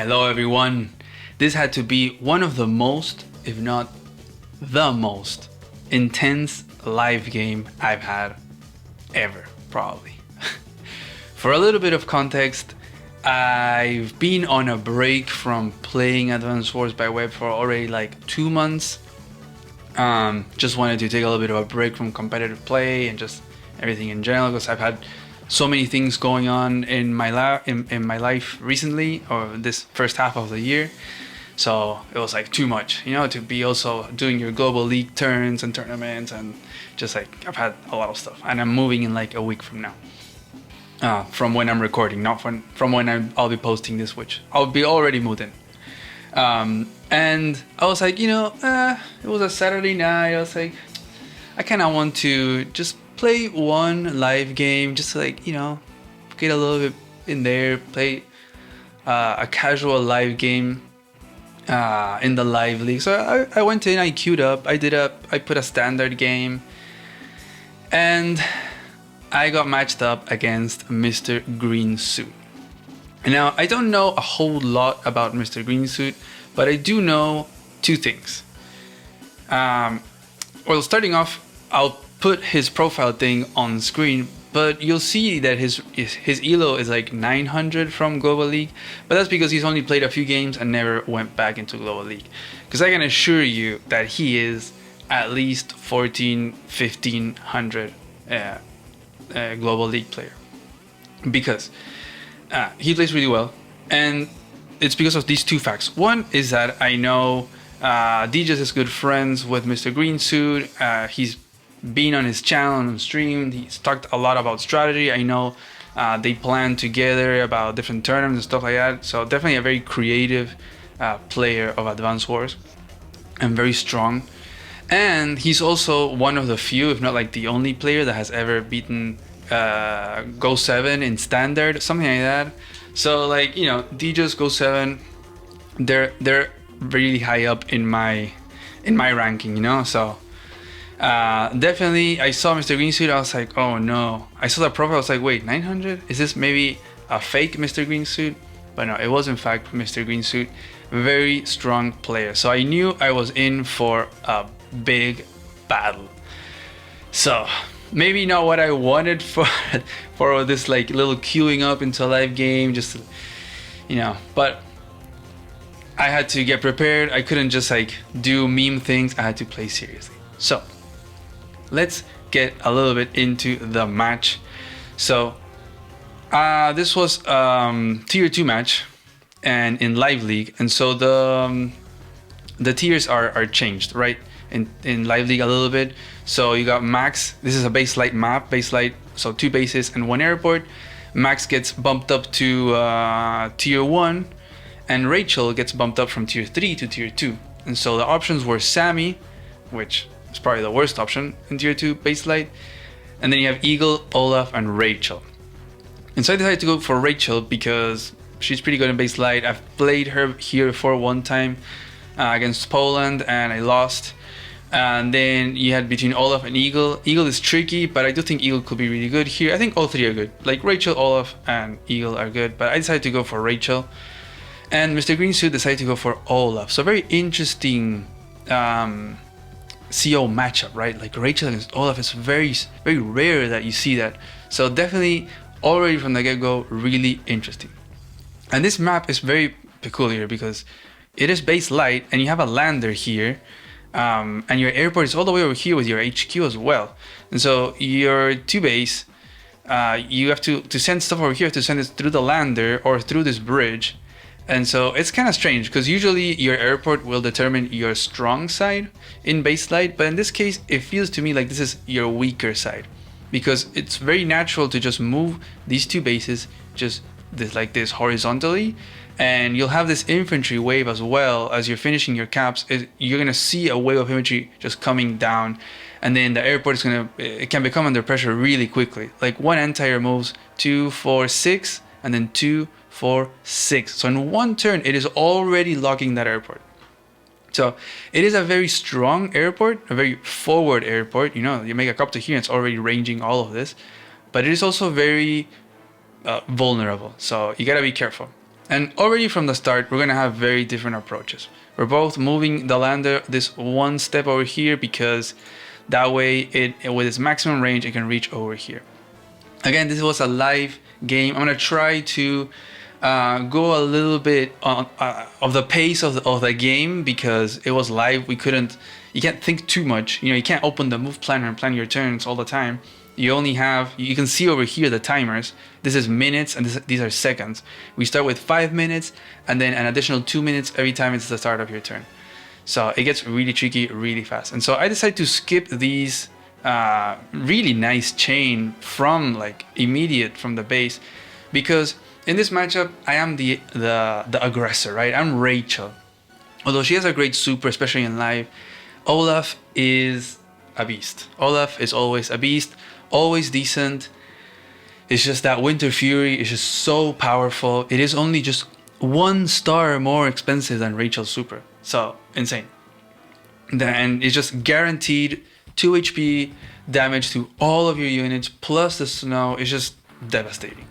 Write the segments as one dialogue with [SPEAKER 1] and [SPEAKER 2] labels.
[SPEAKER 1] Hello, everyone. This had to be one of the most, if not the most, intense live game I've had ever, probably. For a little bit of context, I've been on a break from playing Advance Wars by Web for already like 2 months. Just wanted to take a little bit of a break from competitive play and just everything in general, because I've had so many things going on in my life recently, or this first half of the year. So it was like too much, to be also doing your global league turns and tournaments, and just like I've had a lot of stuff. And I'm moving in like a week from now, from when I'm recording, not from when I'll be posting this, which I'll be already moved in. And I was like, it was a Saturday night. I was like, I kind of want to just play one live game, just to like, get a little bit in there, play a casual live game in the live league. So I went in, I queued up, I put a standard game, and I got matched up against Mr. Green Suit. And now I don't know a whole lot about Mr. Green Suit, but I do know two things. Well, starting off, I'll put his profile thing on screen, but you'll see that his elo is like 900 from Global League, but that's because he's only played a few games and never went back into Global League. Because I can assure you that he is at least 1500 Global League player, because he plays really well, and it's because of these two facts. One is that I know DJs is good friends with Mr. Green Suit. He's been on his channel and on stream. He's talked a lot about strategy. I know they plan together about different tournaments and stuff like that. So definitely a very creative player of Advance Wars, and very strong. And he's also one of the few, if not like the only player that has ever beaten Go 7 in standard, something like that. So like, DJs Go 7, they're really high up in my ranking, So definitely, I saw Mr. Green Suit. I was like, oh no. I saw that profile. I was like, wait, 900? Is this maybe a fake Mr. Green Suit? But no, it was in fact Mr. Green Suit. Very strong player. So I knew I was in for a big battle. So maybe not what I wanted for this like little queuing up into a live game, just but I had to get prepared. I couldn't just like do meme things. I had to play seriously. So let's get a little bit into the match. So this was tier 2 match, and in live league, and so the tiers are changed, right? In live league a little bit. So you got Max. This is a base light map, so 2 bases and 1 airport. Max gets bumped up to tier 1, and Rachel gets bumped up from tier 3 to tier 2. And so the options were Sammy, which is probably the worst option in tier 2 base light, and then you have Eagle, Olaf, and Rachel. And so I decided to go for Rachel because she's pretty good in base light. I've played her here before one time against Poland, and I lost. And then you had between Olaf and Eagle. Eagle is tricky, but I do think Eagle could be really good here. I think all 3 are good. Like Rachel, Olaf, and Eagle are good, but I decided to go for Rachel. And Mr. Green Suit decided to go for Olaf. So very interesting CO matchup, right? Like Rachel against Olaf is very, very rare that you see that. So definitely already from the get-go, really interesting. And this map is very peculiar because it is base light, and you have a lander here. And your airport is all the way over here with your HQ as well. And so your 2 base, you have to send stuff over here, to send it through the lander or through this bridge. And so it's kind of strange because usually your airport will determine your strong side in base light, but in this case it feels to me like this is your weaker side, because it's very natural to just move these 2 bases just like this horizontally, and you'll have this infantry wave as well as you're finishing your caps. You're gonna see a wave of infantry just coming down, and then the airport it can become under pressure really quickly. Like 1 anti-air moves 2, 4, 6, and then 2, 4, 6. So in 1 turn, it is already locking that airport. So it is a very strong airport, a very forward airport. You make a cop to here, and it's already ranging all of this. But it is also very vulnerable. So you gotta be careful. And already from the start, we're gonna have very different approaches. We're both moving the lander this one step over here because that way with its maximum range, it can reach over here. Again, this was a live game. I'm gonna try to go a little bit on of the pace of the game because it was live. You can't think too much. You can't open the move planner and plan your turns all the time. You can see over here the timers. This is minutes and these are seconds. We start with 5 minutes and then an additional 2 minutes every time it's the start of your turn. So it gets really tricky really fast. And so I decided to skip these really nice chain from like immediate from the base because in this matchup I am the aggressor, right? I'm Rachel. Although she has a great super, especially in live, Olaf is a beast. Olaf is always a beast, always decent. It's just that Winter Fury is just so powerful. It is only just 1 star more expensive than Rachel's super. So insane. And it's just guaranteed 2 HP damage to all of your units plus the snow. Is just devastating.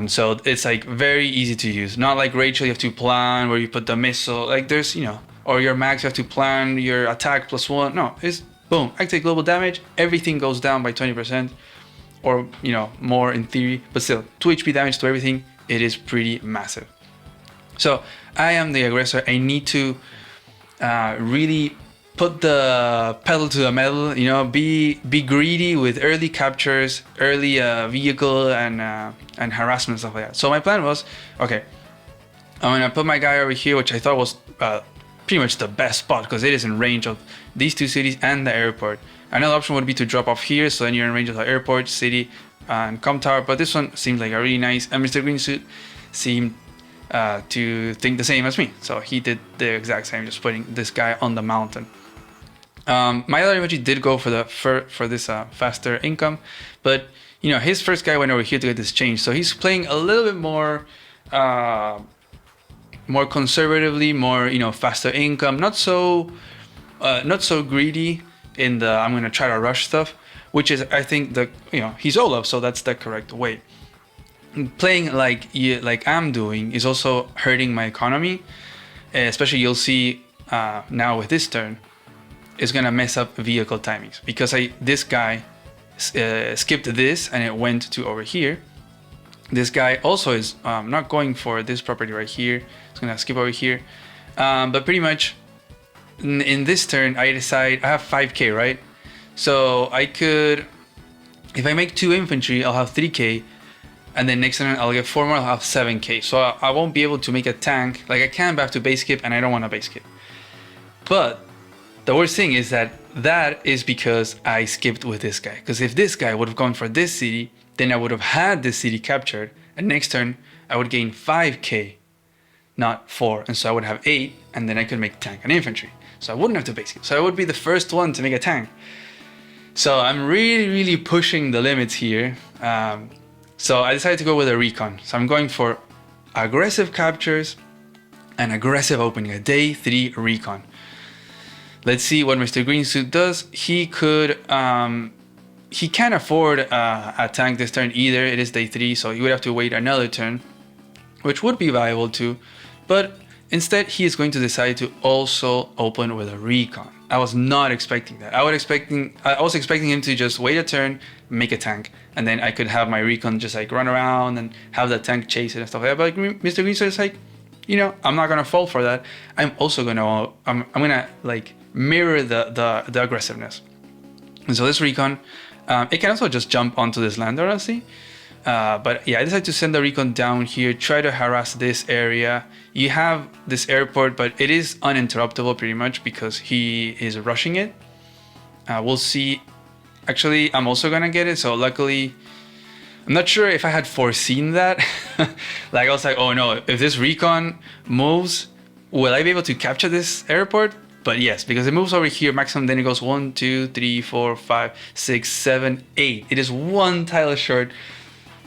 [SPEAKER 1] So it's like very easy to use. Not like Rachel, you have to plan where you put the missile. Like there's, or your max, you have to plan your attack +1. No, it's boom, activate global damage. Everything goes down by 20%, or more in theory, but still 2 HP damage to everything. It is pretty massive. So I am the aggressor. I need to really put the pedal to the metal. Be greedy with early captures, early vehicle and harassment, stuff like that. So my plan was, okay, I'm gonna put my guy over here, which I thought was pretty much the best spot because it is in range of these 2 cities and the airport. Another option would be to drop off here, so then you're in range of the airport, city, and com tower. But this one seems like a really nice, and Mr. Green Suit seemed to think the same as me. So he did the exact same, just putting this guy on the mountain. My other emoji did go for this faster income, but his first guy went over here to get this change. So he's playing a little bit more conservatively, more faster income, not so greedy in the I'm gonna try to rush stuff, which is I think he's Olaf, so that's the correct way. Playing like I'm doing is also hurting my economy, especially you'll see now with this turn. Is gonna mess up vehicle timings because this guy skipped this and it went to over here. This guy also is not going for this property right here. It's gonna skip over here, but pretty much in this turn I decide I have 5k, right? So I could, if I make 2 infantry, I'll have 3k, and then next turn I'll get 4 more, I'll have 7k. So I won't be able to make a tank. Like I can back to base skip, and I don't want to base skip. But the worst thing is that is because I skipped with this guy. Because if this guy would have gone for this city, then I would have had this city captured, and next turn I would gain 5k, not 4, and so I would have 8, and then I could make tank and infantry. So I wouldn't have to base skip. So I would be the first one to make a tank. So I'm really pushing the limits here. So I decided to go with a recon. So I'm going for aggressive captures and aggressive opening, a day 3 recon. Let's see what Mr. Green Suit does. He can't afford a tank this turn either. It is day 3, so he would have to wait another turn, which would be viable too. But instead, he is going to decide to also open with a recon. I was not expecting that. I was expecting him to just wait a turn, make a tank, and then I could have my recon just like run around and have the tank chase it and stuff like that. But Mr. Green Suit is like, I'm not gonna fall for that. I'm also gonna like mirror the aggressiveness. And so this recon, it can also just jump onto this lander, honestly. But yeah, I decided to send the recon down here, try to harass this area. You have this airport, but it is uninterruptible pretty much because he is rushing it. We'll see. Actually, I'm also gonna get it, so luckily, I'm not sure if I had foreseen that. Like I was like, oh no, if this recon moves, will I be able to capture this airport? But yes, because it moves over here maximum, then it goes 1, 2, 3, 4, 5, 6, 7, 8. It is 1 tile short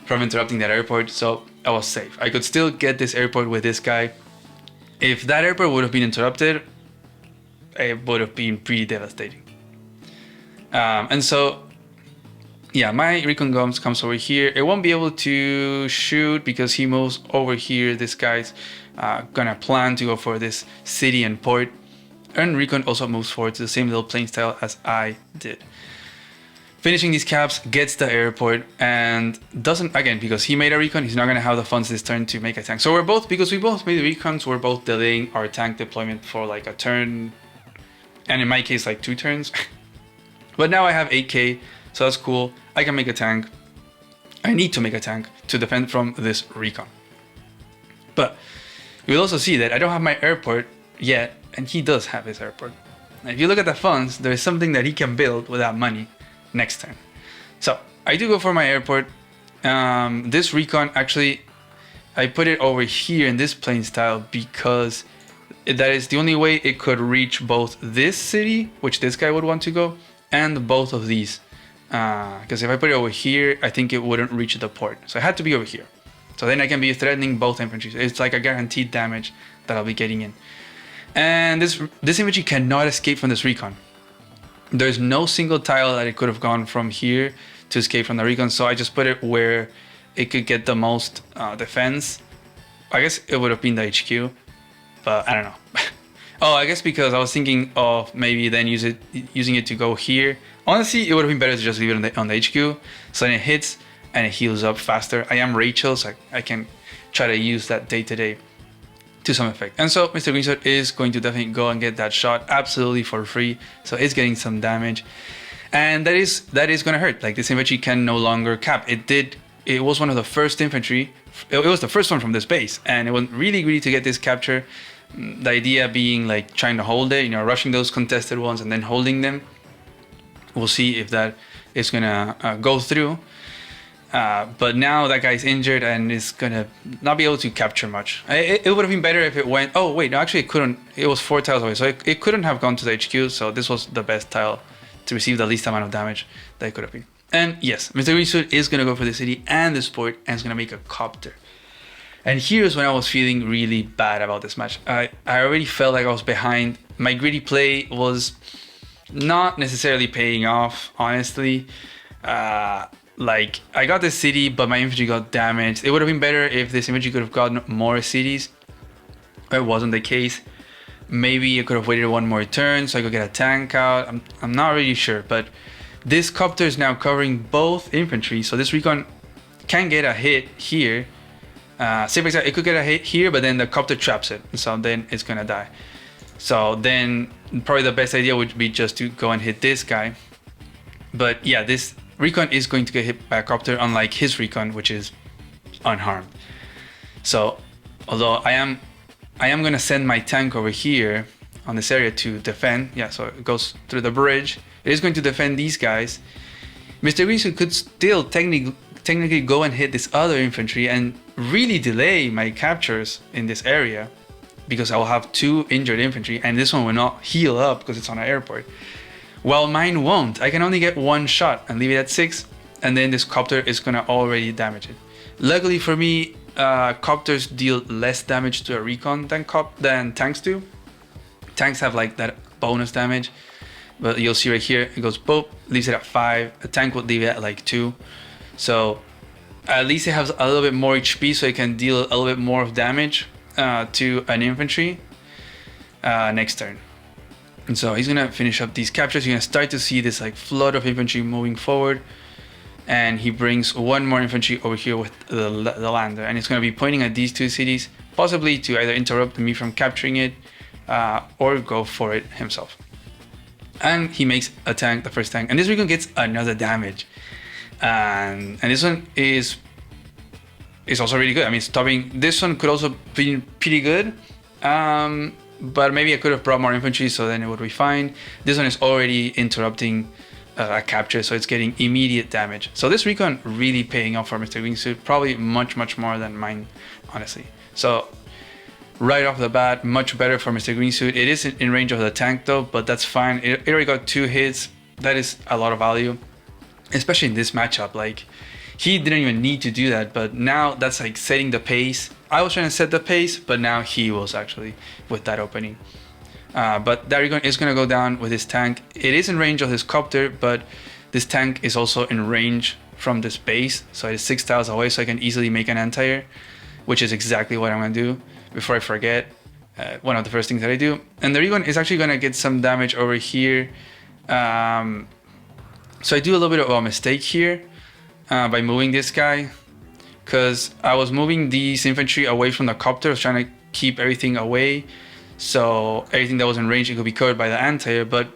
[SPEAKER 1] from interrupting that airport, so I was safe. I could still get this airport with this guy. If that airport would have been interrupted, it would have been pretty devastating. And so yeah, my recon comes over here. It won't be able to shoot because he moves over here. This guy's gonna plan to go for this city and port. And recon also moves forward to the same little plane style as I did. Finishing these caps, gets the airport, and doesn't, again, because he made a recon, he's not going to have the funds this turn to make a tank. So we're both, because we both made recons, we're both delaying our tank deployment for like a turn, and in my case, like 2 turns. But now I have 8k, so that's cool. I can make a tank. I need to make a tank to defend from this recon. But you'll also see that I don't have my airport yet, and he does have his airport. Now, if you look at the funds, there is something that he can build without money next turn. So I do go for my airport. This recon, actually, I put it over here in this plane style because that is the only way it could reach both this city, which this guy would want to go, and both of these. Because if I put it over here, I think it wouldn't reach the port. So I had to be over here. So then I can be threatening both infantry. It's like a guaranteed damage that I'll be getting in. And this infantry cannot escape from this recon. There's no single tile that it could have gone from here to escape from the recon, so I just put it where it could get the most defense. I guess it would have been the HQ, but I don't know. Oh, I guess because I was thinking of maybe then using it to go here. Honestly, it would have been better to just leave it on the HQ, so then it hits and it heals up faster. I am Rachel, so I can try to use that day to day to some effect. And so Mr. Greensuit is going to definitely go and get that shot absolutely for free. So it's getting some damage. And that is going to hurt. Like, this infantry can no longer cap. It was one of the first infantry. It was the first one from this base. And it was really greedy to get this capture. The idea being like trying to hold it, rushing those contested ones and then holding them. We'll see if that is going to go through. But now that guy's injured and is gonna not be able to capture much. It would have been better if it went. Oh wait, no, actually it couldn't. It was 4 tiles away, so it couldn't have gone to the HQ. So this was the best tile to receive the least amount of damage that it could have been. And yes, Mr. Greensuit is gonna go for the city and the sport, and is gonna make a copter. And here's when I was feeling really bad about this match. I already felt like I was behind. My greedy play was not necessarily paying off, honestly. Like, I got the city, but my infantry got damaged. It would have been better if this infantry could have gotten more cities. It wasn't the case. Maybe I could have waited 1 more turn so I could get a tank out. I'm not really sure, but this copter is now covering both infantry, so this recon can get a hit here. Say for example, it could get a hit here, but then the copter traps it, so then it's gonna die. So then probably the best idea would be just to go and hit this guy. But yeah, this recon is going to get hit by a copter, unlike his recon, which is unharmed. So although I am going to send my tank over here on this area to defend. Yeah, so it goes through the bridge. It is going to defend these guys. Mr. Greensuit could still technically go and hit this other infantry and really delay my captures in this area, because I will have 2 injured infantry and this one will not heal up because it's on an airport. Well, mine won't. I can only get 1 shot and leave it at 6, and then this copter is gonna already damage it. Luckily for me, copters deal less damage to a recon than tanks do. Tanks have like that bonus damage, but you'll see right here, it goes boop, leaves it at 5. A tank would leave it at like 2. So at least it has a little bit more HP, so it can deal a little bit more of damage to an infantry next turn. And so he's gonna finish up these captures. You're gonna start to see this like flood of infantry moving forward, and he brings 1 more infantry over here with the lander, and it's gonna be pointing at these 2 cities, possibly to either interrupt me from capturing it or go for it himself. And he makes a tank, the first tank, and this recon gets another damage, and this one is also really good. I mean, stopping this one could also be pretty good. But maybe I could have brought more infantry, so then it would be fine. This one is already interrupting a capture, so it's getting immediate damage. So this recon really paying off for Mr. Greensuit, probably much more than mine, honestly. So right off the bat, much better for Mr. Greensuit. It is in range of the tank though, but that's fine. It already got 2 hits. That is a lot of value, especially in this matchup. Like, he didn't even need to do that, but now that's like setting the pace. I was trying to set the pace, but now he was actually with that opening. But that recon is going to go down with his tank. It is in range of his copter, but This tank is also in range from this base, so it's 6 tiles away, so I can easily make an anti-air, which is exactly what I'm gonna do before I forget. One of the first things that I do. And the recon is actually gonna get some damage over here. So I do a little bit of a mistake here by moving this guy, because I was moving these infantry away from the copter. I was trying to keep everything away, so everything that was in range, it could be covered by the anti-air. But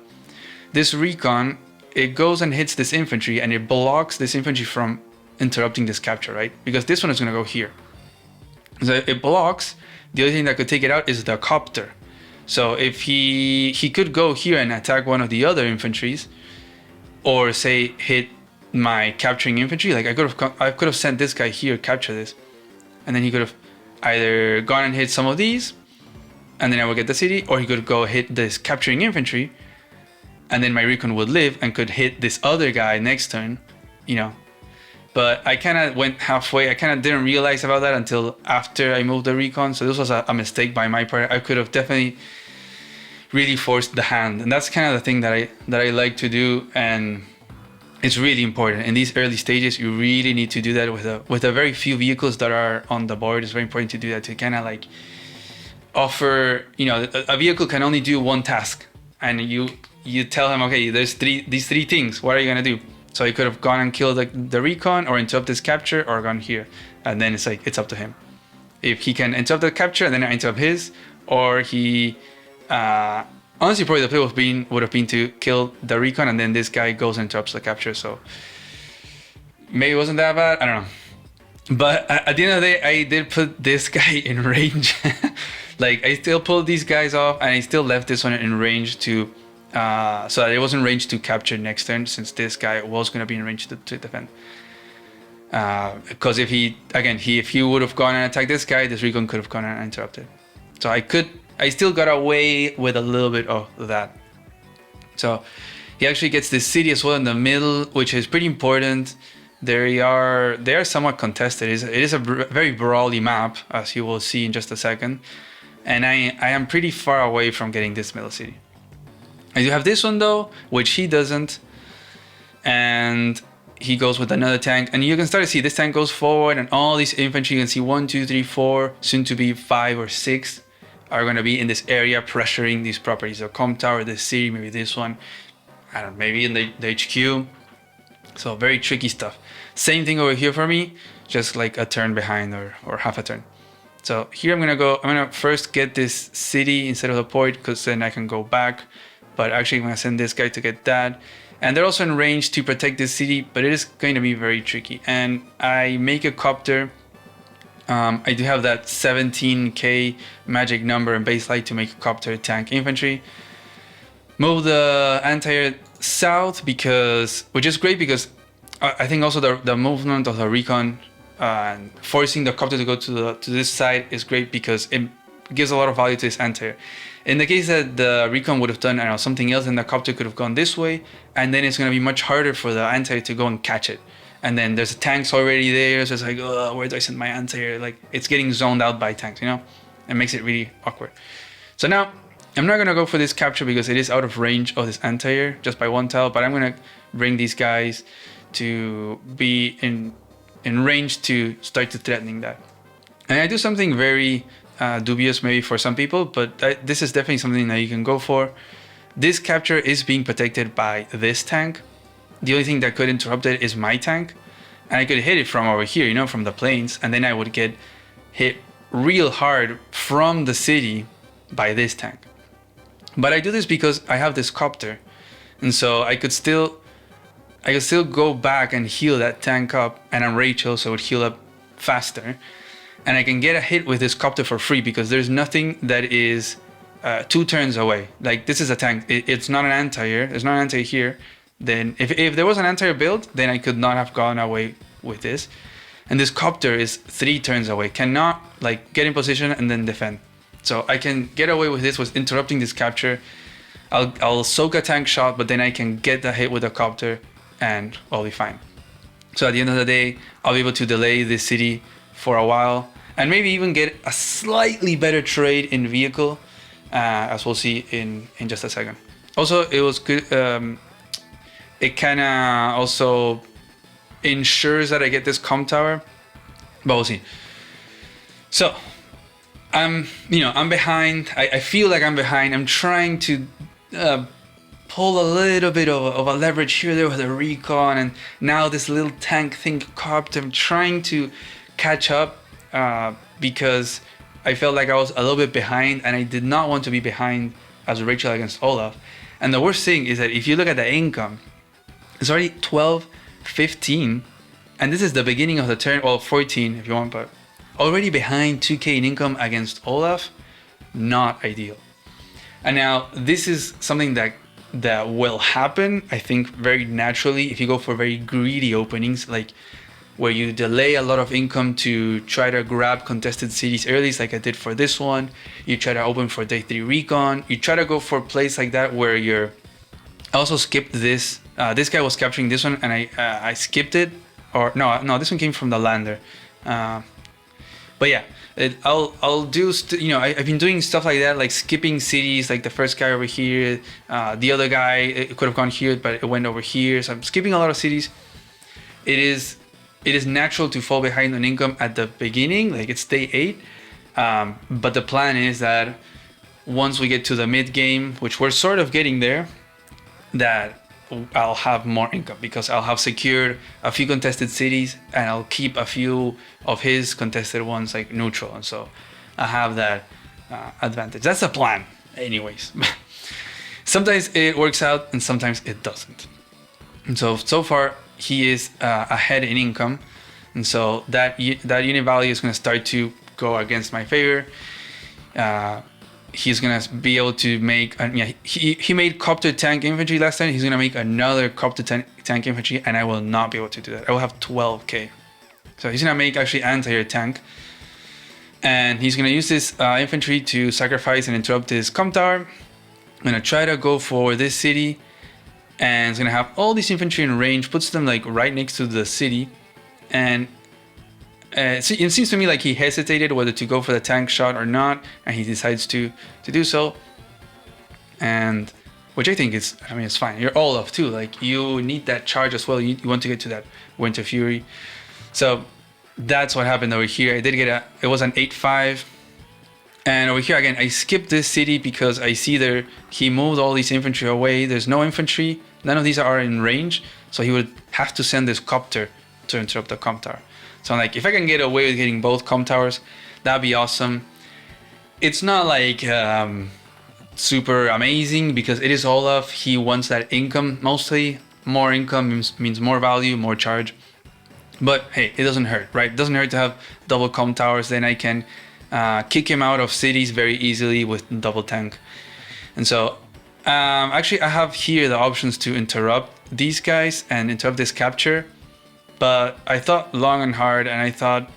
[SPEAKER 1] this recon, it goes and hits this infantry, and it blocks this infantry from interrupting this capture, right? Because this one is gonna go here. So it blocks. The only thing that could take it out is the copter. So if he could go here and attack one of the other infantries, or say hit my capturing infantry. Like I could have sent this guy here, capture this, and then he could have either gone and hit some of these, and then I would get the city, or he could go hit this capturing infantry, and then my recon would live and could hit this other guy next turn, you know. But I kind of went halfway. I kind of didn't realize about that until after I moved the recon. So this was a mistake by my part. I could have definitely really forced the hand, and that's kind of the thing that I like to do, and it's really important in these early stages. You really need to do that with a very few vehicles that are on the board. It's very important to do that, to kind of like offer, you know, a vehicle can only do one task, and you tell him, okay, there's these three things, what are you gonna do? So he could have gone and killed the recon, or interrupt this capture, or gone here, and then it's like it's up to him. If he can interrupt the capture and then I interrupt his, or he honestly probably the play would have been to kill the recon, and then this guy goes and interrupts the capture. So maybe it wasn't that bad, I don't know. But at the end of the day, I did put this guy in range. Like I still pulled these guys off, and I still left this one in range to so that it was in range to capture next turn, since this guy was going to be in range to defend. Because if he would have gone and attacked this guy, this recon could have gone and interrupted. So I still got away with a little bit of that. So he actually gets this city as well in the middle, which is pretty important. They are somewhat contested. It is a very brawly map, as you will see in just a second. And I am pretty far away from getting this middle city. I do have this one though, which he doesn't. And he goes with another tank, and you can start to see this tank goes forward, and all these infantry, you can see 1, 2, 3, 4, soon to be 5 or 6 are going to be in this area pressuring these properties. So Com Tower, this city, maybe this one, I don't know, maybe in the HQ. So very tricky stuff. Same thing over here for me, just like a turn behind or half a turn. So here I'm gonna first get this city instead of the port, because then I can go back. But actually I'm gonna send this guy to get that. And they're also in range to protect this city, but it is going to be very tricky. And I make a copter. I do have that 17k magic number in base light to make a copter tank infantry. Move the anti-air south, which is great because I think also the movement of the recon and forcing the copter to go to this side is great, because it gives a lot of value to this anti-air. In the case that the recon would have done, I don't know, something else, then the copter could have gone this way, and then it's going to be much harder for the anti-air to go and catch it. And then there's tanks already there, so it's like, oh, where do I send my anti-air? Like, it's getting zoned out by tanks, you know? It makes it really awkward. So now, I'm not going to go for this capture because it is out of range of this anti-air, just by 1 tile, but I'm going to bring these guys to be in range to start to threatening that. And I do something very dubious maybe for some people, but this is definitely something that you can go for. This capture is being protected by this tank. The only thing that could interrupt it is my tank, and I could hit it from over here, you know, from the plains, and then I would get hit real hard from the city by this tank. But I do this because I have this copter, and so I could still go back and heal that tank up, and I'm Rachel, so it would heal up faster. And I can get a hit with this copter for free, because there's nothing that is 2 turns away. Like, this is a tank. It's not an anti-air. There's not an anti-air here. Then if there was an anti-air build, then I could not have gone away with this. And this copter is 3 turns away. Cannot like get in position and then defend. So I can get away with this, with interrupting this capture. I'll soak a tank shot, but then I can get the hit with the copter and I'll be fine. So at the end of the day, I'll be able to delay this city for a while, and maybe even get a slightly better trade in vehicle, as we'll see in just a second. Also, it was good. it kind of also ensures that I get this com tower, but we'll see. So I'm behind. I feel like I'm behind. I'm trying to pull a little bit of a leverage here there with a recon, and now this little tank thing copped. I'm trying to catch up because I felt like I was a little bit behind, and I did not want to be behind as Rachel against Olaf. And the worst thing is that if you look at the income, it's already 12, 15, and this is the beginning of the turn. Well, 14 if you want, but already behind 2k in income against Olaf. Not ideal. And now this is something that will happen, I think, very naturally if you go for very greedy openings, like where you delay a lot of income to try to grab contested cities early, like I did for this one. You try to open for day 3 recon. You try to go for plays like that where you're... I also skipped this. This guy was capturing this one, and I skipped it. Or no, this one came from the lander. But yeah, I'll do, I've been doing stuff like that, like skipping cities, like the first guy over here, the other guy, it could have gone here, but it went over here. So I'm skipping a lot of cities. It is natural to fall behind on income at the beginning, like it's day 8. But the plan is that once we get to the mid game, which we're sort of getting there, that I'll have more income because I'll have secured a few contested cities, and I'll keep a few of his contested ones like neutral, and so I have that advantage. That's the plan anyways. Sometimes it works out and sometimes it doesn't, and so far he is ahead in income, and so that unit value is going to start to go against my favor. He's gonna be able to make he made copter tank infantry last time. He's gonna make another copter tank infantry, and I will not be able to do that. I will have 12k. So he's gonna make actually anti-air tank, and he's gonna use this infantry to sacrifice and interrupt his com tower. I'm gonna try to go for this city, and it's gonna have all these infantry in range, puts them like right next to the city, and it seems to me like he hesitated whether to go for the tank shot or not, and he decides to do so. And which I think is, it's fine. You're Olaf too, like you need that charge as well. You want to get to that Winter Fury. So that's what happened over here. I did get it was an 8-5. And over here again, I skipped this city because I see there he moved all these infantry away. There's no infantry. None of these are in range. So he would have to send this copter to interrupt the com tower. So I'm like, if I can get away with getting both com towers, that'd be awesome. It's not like super amazing because it is Olaf. He wants that income mostly. More income means more value, more charge. But hey, it doesn't hurt, right? It doesn't hurt to have double com towers. Then I can kick him out of cities very easily with double tank. And so actually I have here the options to interrupt these guys and interrupt this capture. But I thought long and hard, and I thought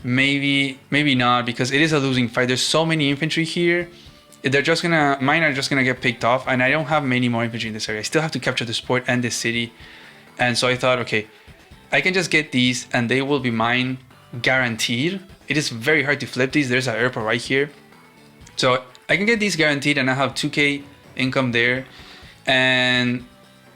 [SPEAKER 1] maybe not, because it is a losing fight. There's so many infantry here. Mine are just gonna get picked off, and I don't have many more infantry in this area. I still have to capture this port and this city. And so I thought, okay, I can just get these and they will be mine guaranteed. It is very hard to flip these. There's an airport right here. So I can get these guaranteed, and I have 2k income there. And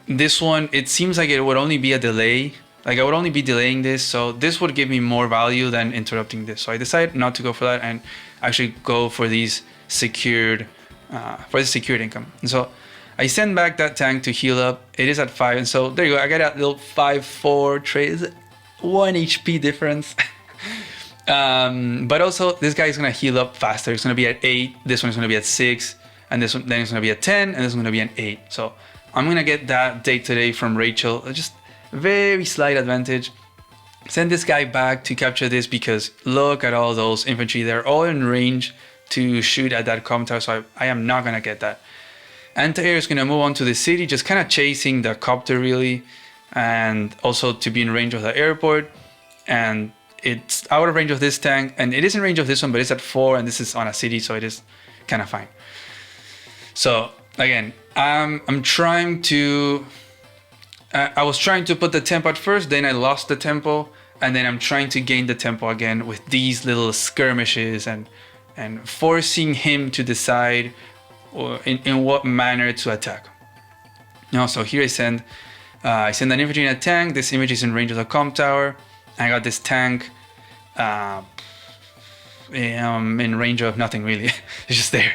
[SPEAKER 1] this one, it seems like it would only be a delay. Like I would only be delaying this, so this would give me more value than interrupting this. So I decided not to go for that and actually go for these secured, income. And so I send back that tank to heal up. It is at 5, and so there you go. I got a little 5-4 trade, 1 HP difference. But also this guy is gonna heal up faster. It's gonna be at 8. This one is gonna be at 6, and this one then it's gonna be at 10, and this is gonna be at 8. So I'm gonna get that date today from Rachel. Just very slight advantage. Send this guy back to capture this because look at all those infantry. They're all in range to shoot at that com tower, so I am not gonna get that. Anti-air is gonna move on to the city, just kind of chasing the copter really, and also to be in range of the airport. And it's out of range of this tank, and it is in range of this one, but it's at 4, and this is on a city, so it is kind of fine. So again, I'm trying to... I was trying to put the tempo at first, then I lost the tempo, and then I'm trying to gain the tempo again with these little skirmishes and forcing him to decide in what manner to attack. Now, so here I send I send an infantry and a tank. This infantry is in range of the comm tower. I got this tank in range of nothing really. It's just there.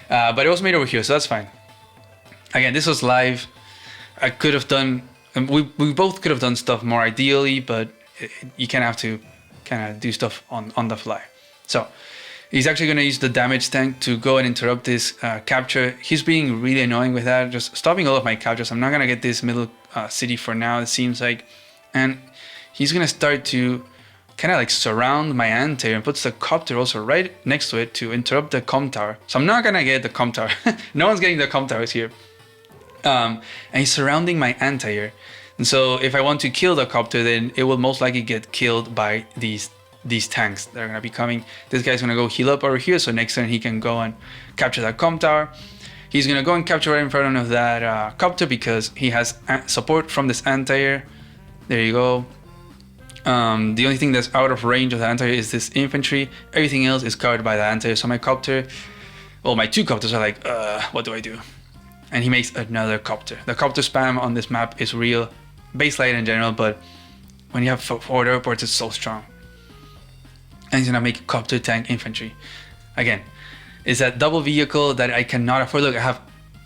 [SPEAKER 1] But it was made over here, so that's fine. Again, this was live. I could have done, we both could have done stuff more ideally, but you kind of have to kind of do stuff on the fly. So he's actually going to use the damage tank to go and interrupt this capture. He's being really annoying with that, just stopping all of my captures. I'm not going to get this middle city for now, it seems like. And he's going to start to kind of like surround my anti and puts the copter also right next to it to interrupt the comm tower. So I'm not going to get the comm tower. No one's getting the comm towers here. And he's surrounding my anti-air. And so if I want to kill the copter, then it will most likely get killed by these tanks that are going to be coming. This guy's going to go heal up over here, so next turn he can go and capture that comm tower. He's going to go and capture right in front of that copter because he has support from this anti-air. There you go. The only thing that's out of range of the anti-air is this infantry. Everything else is covered by the anti-air. So my copter, well, my two copters are like, what do I do? And he makes another copter. The copter spam on this map is real. Base light in general, but when you have forward airports, it's so strong. And he's gonna make copter tank infantry. Again, it's that double vehicle that I cannot afford. Look, I have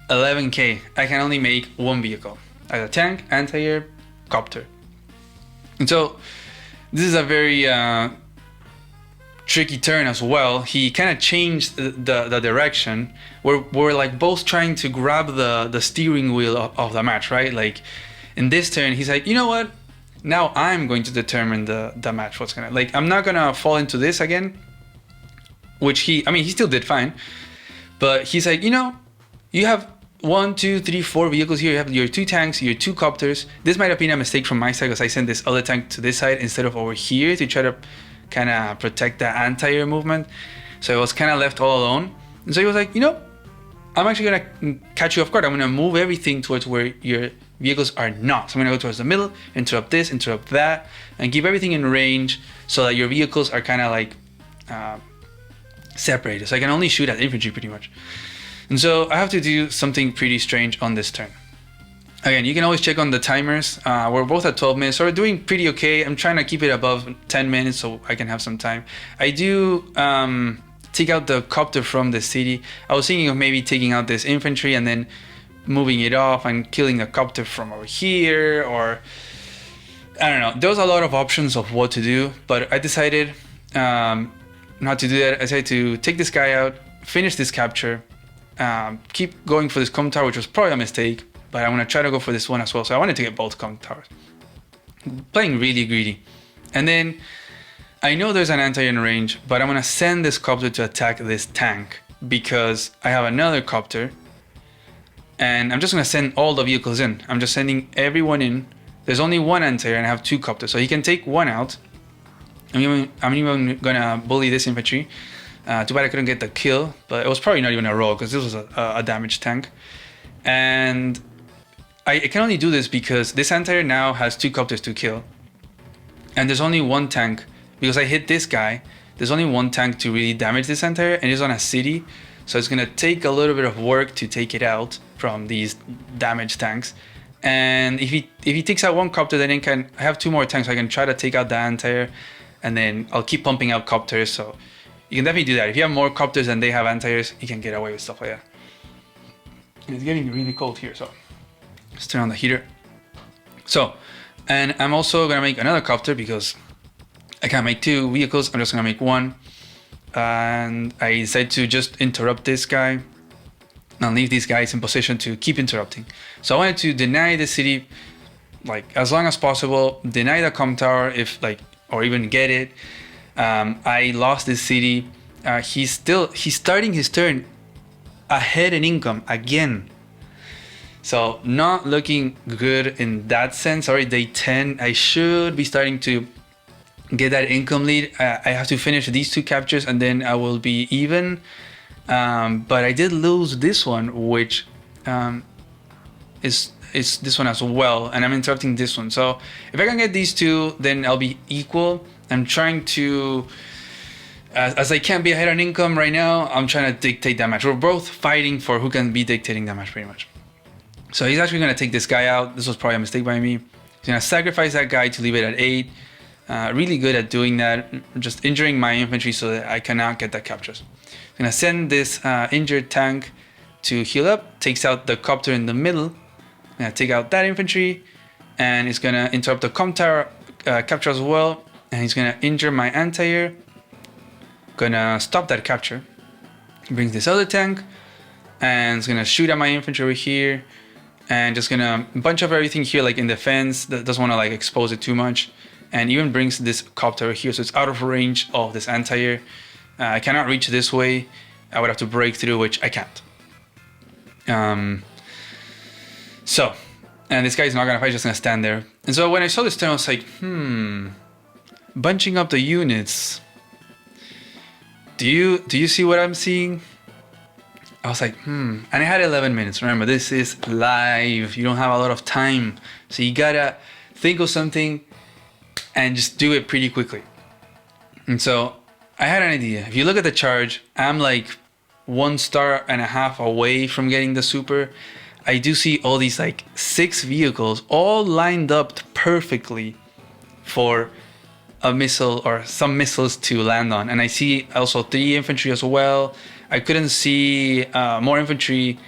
[SPEAKER 1] 11k. I can only make one vehicle. I have a tank, anti-air, copter. And so this is a very tricky turn as well. He kind of changed the direction. We're like both trying to grab the steering wheel of the match, right? Like in this turn, he's like, you know what? Now I'm going to determine the match. What's gonna, like, I'm not gonna fall into this again. Which he still did fine. But he's like, you know, you have 1, 2, 3, 4 vehicles here. You have your 2 tanks, your 2 copters. This might have been a mistake from my side because I sent this other tank to this side instead of over here to try to kind of protect the anti-air movement. So I was kind of left all alone. And so he was like, you know, I'm actually going to catch you off guard. I'm going to move everything towards where your vehicles are not. So I'm going to go towards the middle, interrupt this, interrupt that, and keep everything in range so that your vehicles are kind of like separated. So I can only shoot at infantry pretty much. And so I have to do something pretty strange on this turn. Again, you can always check on the timers. We're both at 12 minutes, so we're doing pretty okay. I'm trying to keep it above 10 minutes so I can have some time. I do take out the copter from the city. I was thinking of maybe taking out this infantry and then moving it off and killing the copter from over here, or I don't know. There was a lot of options of what to do, but I decided not to do that. I decided to take this guy out, finish this capture, keep going for this comm tower, which was probably a mistake, but I'm gonna try to go for this one as well. So I wanted to get both comm towers. Playing really greedy. And then I know there's an anti-air in range, but I'm gonna send this copter to attack this tank because I have another copter. And I'm just gonna send all the vehicles in. I'm just sending everyone in. There's only one anti-air and I have 2 copters, so he can take one out. I'm even gonna bully this infantry. Too bad I couldn't get the kill, but it was probably not even a roll because this was a damaged tank. And I can only do this because this anti-air now has 2 copters to kill. And there's only one tank, because I hit this guy, there's only one tank to really damage this anti-air, and it's on a city. So it's gonna take a little bit of work to take it out from these damaged tanks. And if he takes out one copter, then I have 2 more tanks, so I can try to take out the anti-air, and then I'll keep pumping out copters. So you can definitely do that. If you have more copters than they have anti-airs, you can get away with stuff like that. It's getting really cold here, so let's turn on the heater. So, and I'm also gonna make another copter because I can't make 2 vehicles. I'm just gonna make 1. And I decided to just interrupt this guy and leave these guys in position to keep interrupting. So I wanted to deny the city like as long as possible, deny the comm tower or even get it. I lost this city. He's starting his turn ahead in income again. So not looking good in that sense. Already day 10, I should be starting to get that income lead. I have to finish these 2 captures and then I will be even. But I did lose this one, which is this one as well, and I'm interrupting this one. So if I can get these 2, then I'll be equal. I'm trying to, as I can't be ahead on income right now, I'm trying to dictate that match. We're both fighting for who can be dictating that match pretty much. So he's actually gonna take this guy out. This was probably a mistake by me. He's gonna sacrifice that guy to leave it at 8. Really good at doing that, just injuring my infantry so that I cannot get that captures. I'm gonna send this injured tank to heal up, takes out the copter in the middle. I'm gonna take out that infantry, and it's gonna interrupt the com tower capture as well, and he's gonna injure my anti-air. Gonna stop that capture. Brings this other tank, and it's gonna shoot at my infantry over here, and just gonna bunch up everything here like in defense. That doesn't want to like expose it too much, and even brings this copter over here, so it's out of range of this anti-air. I cannot reach this way. I would have to break through, which I can't. And this guy's not gonna fight, just gonna stand there. And so when I saw this turn, I was like, bunching up the units. Do you see what I'm seeing? I was like, And I had 11 minutes. Remember, this is live. You don't have a lot of time. So you gotta think of something and just do it pretty quickly. And so I had an idea. If you look at the charge, I'm like 1.5 stars away from getting the super. I do see all these like 6 vehicles all lined up perfectly for a missile or some missiles to land on. And I see also 3 infantry as well. I couldn't see more infantry,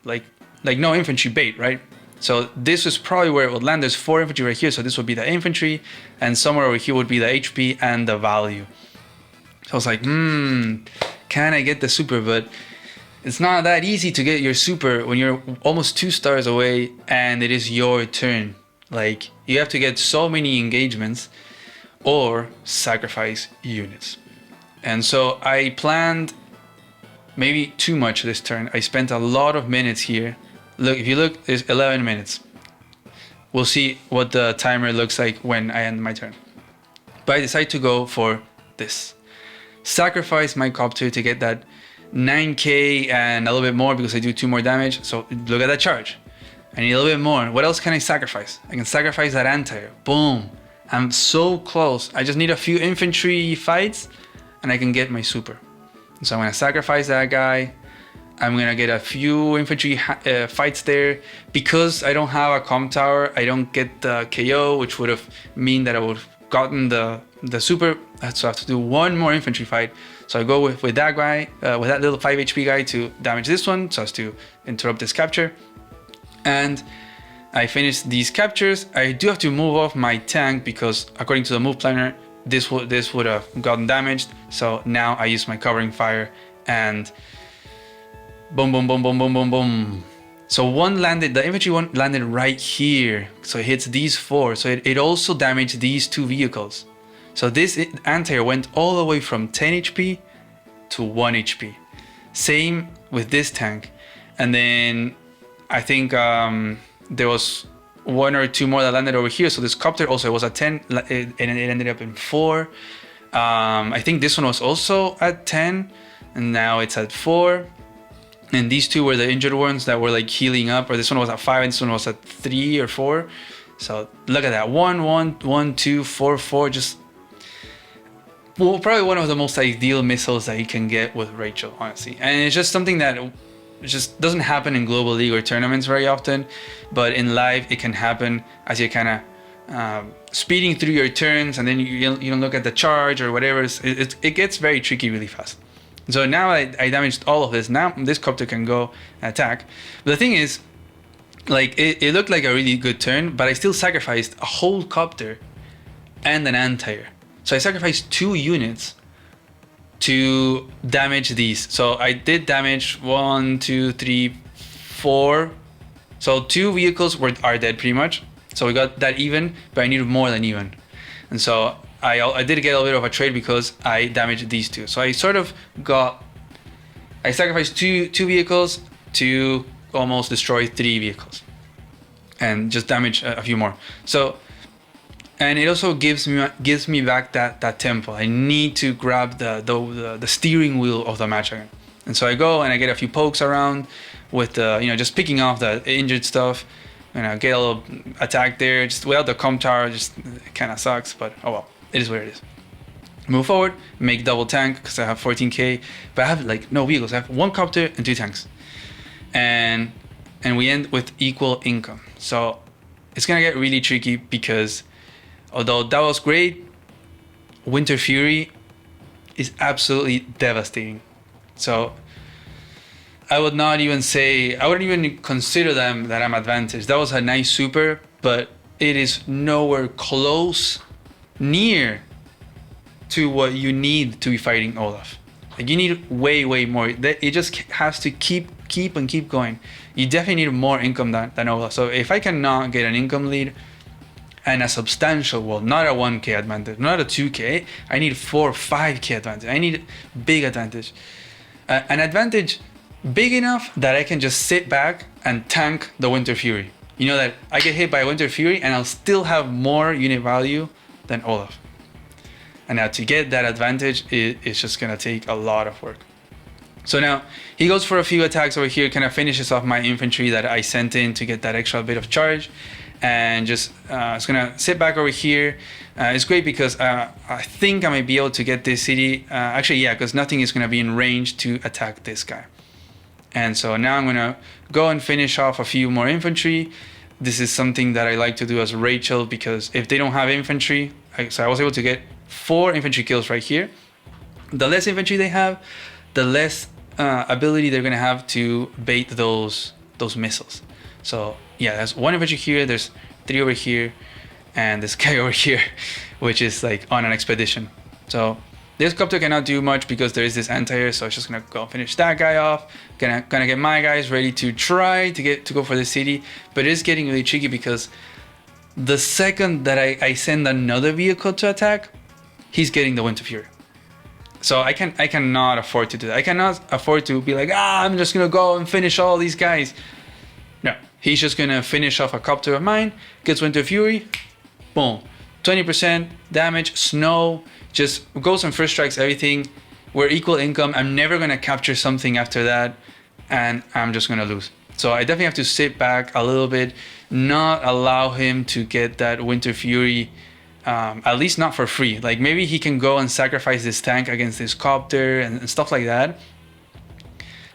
[SPEAKER 1] like no infantry bait, right? So this is probably where it would land. There's 4 infantry right here, so this would be the infantry, and somewhere over here would be the HP and the value. So I was like, can I get the super? But it's not that easy to get your super when you're almost 2 stars away and it is your turn. Like, you have to get so many engagements or sacrifice units. And so I planned maybe too much this turn. I spent a lot of minutes here. Look, if you look, there's 11 minutes. We'll see what the timer looks like when I end my turn. But I decided to go for this. Sacrifice my copter to get that 9k and a little bit more because I do 2 more damage. So look at that charge. I need a little bit more. What else can I sacrifice? I can sacrifice that anti-air. Boom. I'm so close. I just need a few infantry fights and I can get my super. So I'm gonna sacrifice that guy. I'm gonna get a few infantry fights there. Because I don't have a com tower, I don't get the KO, which would have mean that I would have gotten the super. So I have to do 1 more infantry fight. So I go with that guy, with that little 5 HP guy to damage this one, so as to interrupt this capture. And I finish these captures. I do have to move off my tank because according to the move planner, this would have gotten damaged. So now I use my covering fire and boom, boom, boom, boom, boom, boom, boom. So the infantry one landed right here. So it hits these 4. So it also damaged these 2 vehicles. So this anti-air went all the way from 10 HP to 1 HP. Same with this tank. And then I think there was 1 or 2 more that landed over here. So this copter also was at 10 and it ended up in 4. I think this one was also at 10 and now it's at 4. And these 2 were the injured ones that were like healing up, or this one was at 5 and this one was at 3 or 4. So look at that, 1, 1, 1, 2, 4, 4, just probably one of the most ideal missiles that you can get with Rachel, honestly. And it's just something that just doesn't happen in Global League or tournaments very often, but in live it can happen as you're kind of speeding through your turns, and then you don't look at the charge or whatever. It gets very tricky really fast. So now I damaged all of this. Now this copter can go and attack. But the thing is, like it looked like a really good turn, but I still sacrificed a whole copter and an anti-air. So I sacrificed 2 units to damage these. So I did damage 1, 2, 3, 4. So 2 vehicles are dead pretty much. So we got that even, but I needed more than even. And so I did get a bit of a trade because I damaged these 2. So I sacrificed two vehicles to almost destroy 3 vehicles and just damage a few more. So, and it also gives me back that tempo. I need to grab the steering wheel of the match again. And so I go and I get a few pokes around with just picking off the injured stuff, and I get a little attack there just without the com tower. Just kind of sucks, but oh well, it is what it is. Move forward, make double tank because I have 14k, but I have like no vehicles. I have 1 copter and 2 tanks, and and we end with equal income. So it's gonna get really tricky because although that was great, Winter Fury is absolutely devastating. So I would not even say, I wouldn't even consider them that I'm advantaged. That was a nice super, but it is nowhere close near to what you need to be fighting Olaf. Like you need way more. It just has to keep going. You definitely need more income than Olaf. So if I cannot get an income lead and a substantial, well, not a 1k advantage, not a 2k, I need 4 or 5k advantage. I need big advantage. An advantage big enough that I can just sit back and tank the Winter Fury. You know that I get hit by Winter Fury and I'll still have more unit value than Olaf. And now to get that advantage, it's just gonna take a lot of work. So now he goes for a few attacks over here, kind of finishes off my infantry that I sent in to get that extra bit of charge, and just it's gonna sit back over here. It's great because I think I might be able to get this city. Actually, yeah, because nothing is gonna be in range to attack this guy. And so now I'm gonna go and finish off a few more infantry. This is something that I like to do as Rachel because if they don't have infantry, so I was able to get 4 infantry kills right here. The less infantry they have, the less ability they're gonna have to bait those missiles. So yeah, there's 1 infantry here, there's 3 over here, and this guy over here, which is like on an expedition. So this copter cannot do much because there is this anti-air, so it's just gonna go finish that guy off. Gonna get my guys ready to try to go for the city, but it is getting really tricky because the second that I send another vehicle to attack, he's getting the Winter Fury. So I cannot afford to do that. I cannot afford to be like, I'm just gonna go and finish all these guys. No, he's just gonna finish off a copter of mine, gets Winter Fury, boom, 20% damage, snow, just goes and first strikes everything. We're equal income. I'm never gonna capture something after that, and I'm just gonna lose. So I definitely have to sit back a little bit, not allow him to get that Winter Fury. At least not for free. Like maybe he can go and sacrifice this tank against this copter and stuff like that.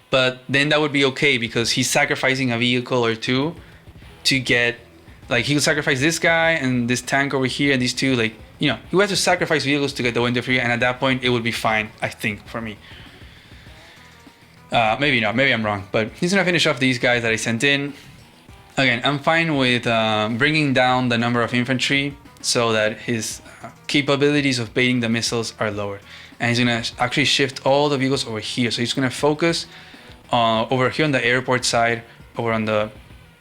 [SPEAKER 1] But then that would be okay because he's sacrificing a vehicle or 2 to get, like he'll sacrifice this guy and this tank over here and these 2, like, you know, he would have to sacrifice vehicles to get the Winter Fury, and at that point it would be fine, I think, for me. Maybe not, maybe I'm wrong, but he's gonna finish off these guys that I sent in. Again, I'm fine with bringing down the number of infantry so that his capabilities of baiting the missiles are lower. And he's gonna actually shift all the vehicles over here. So he's gonna focus over here on the airport side, over on the,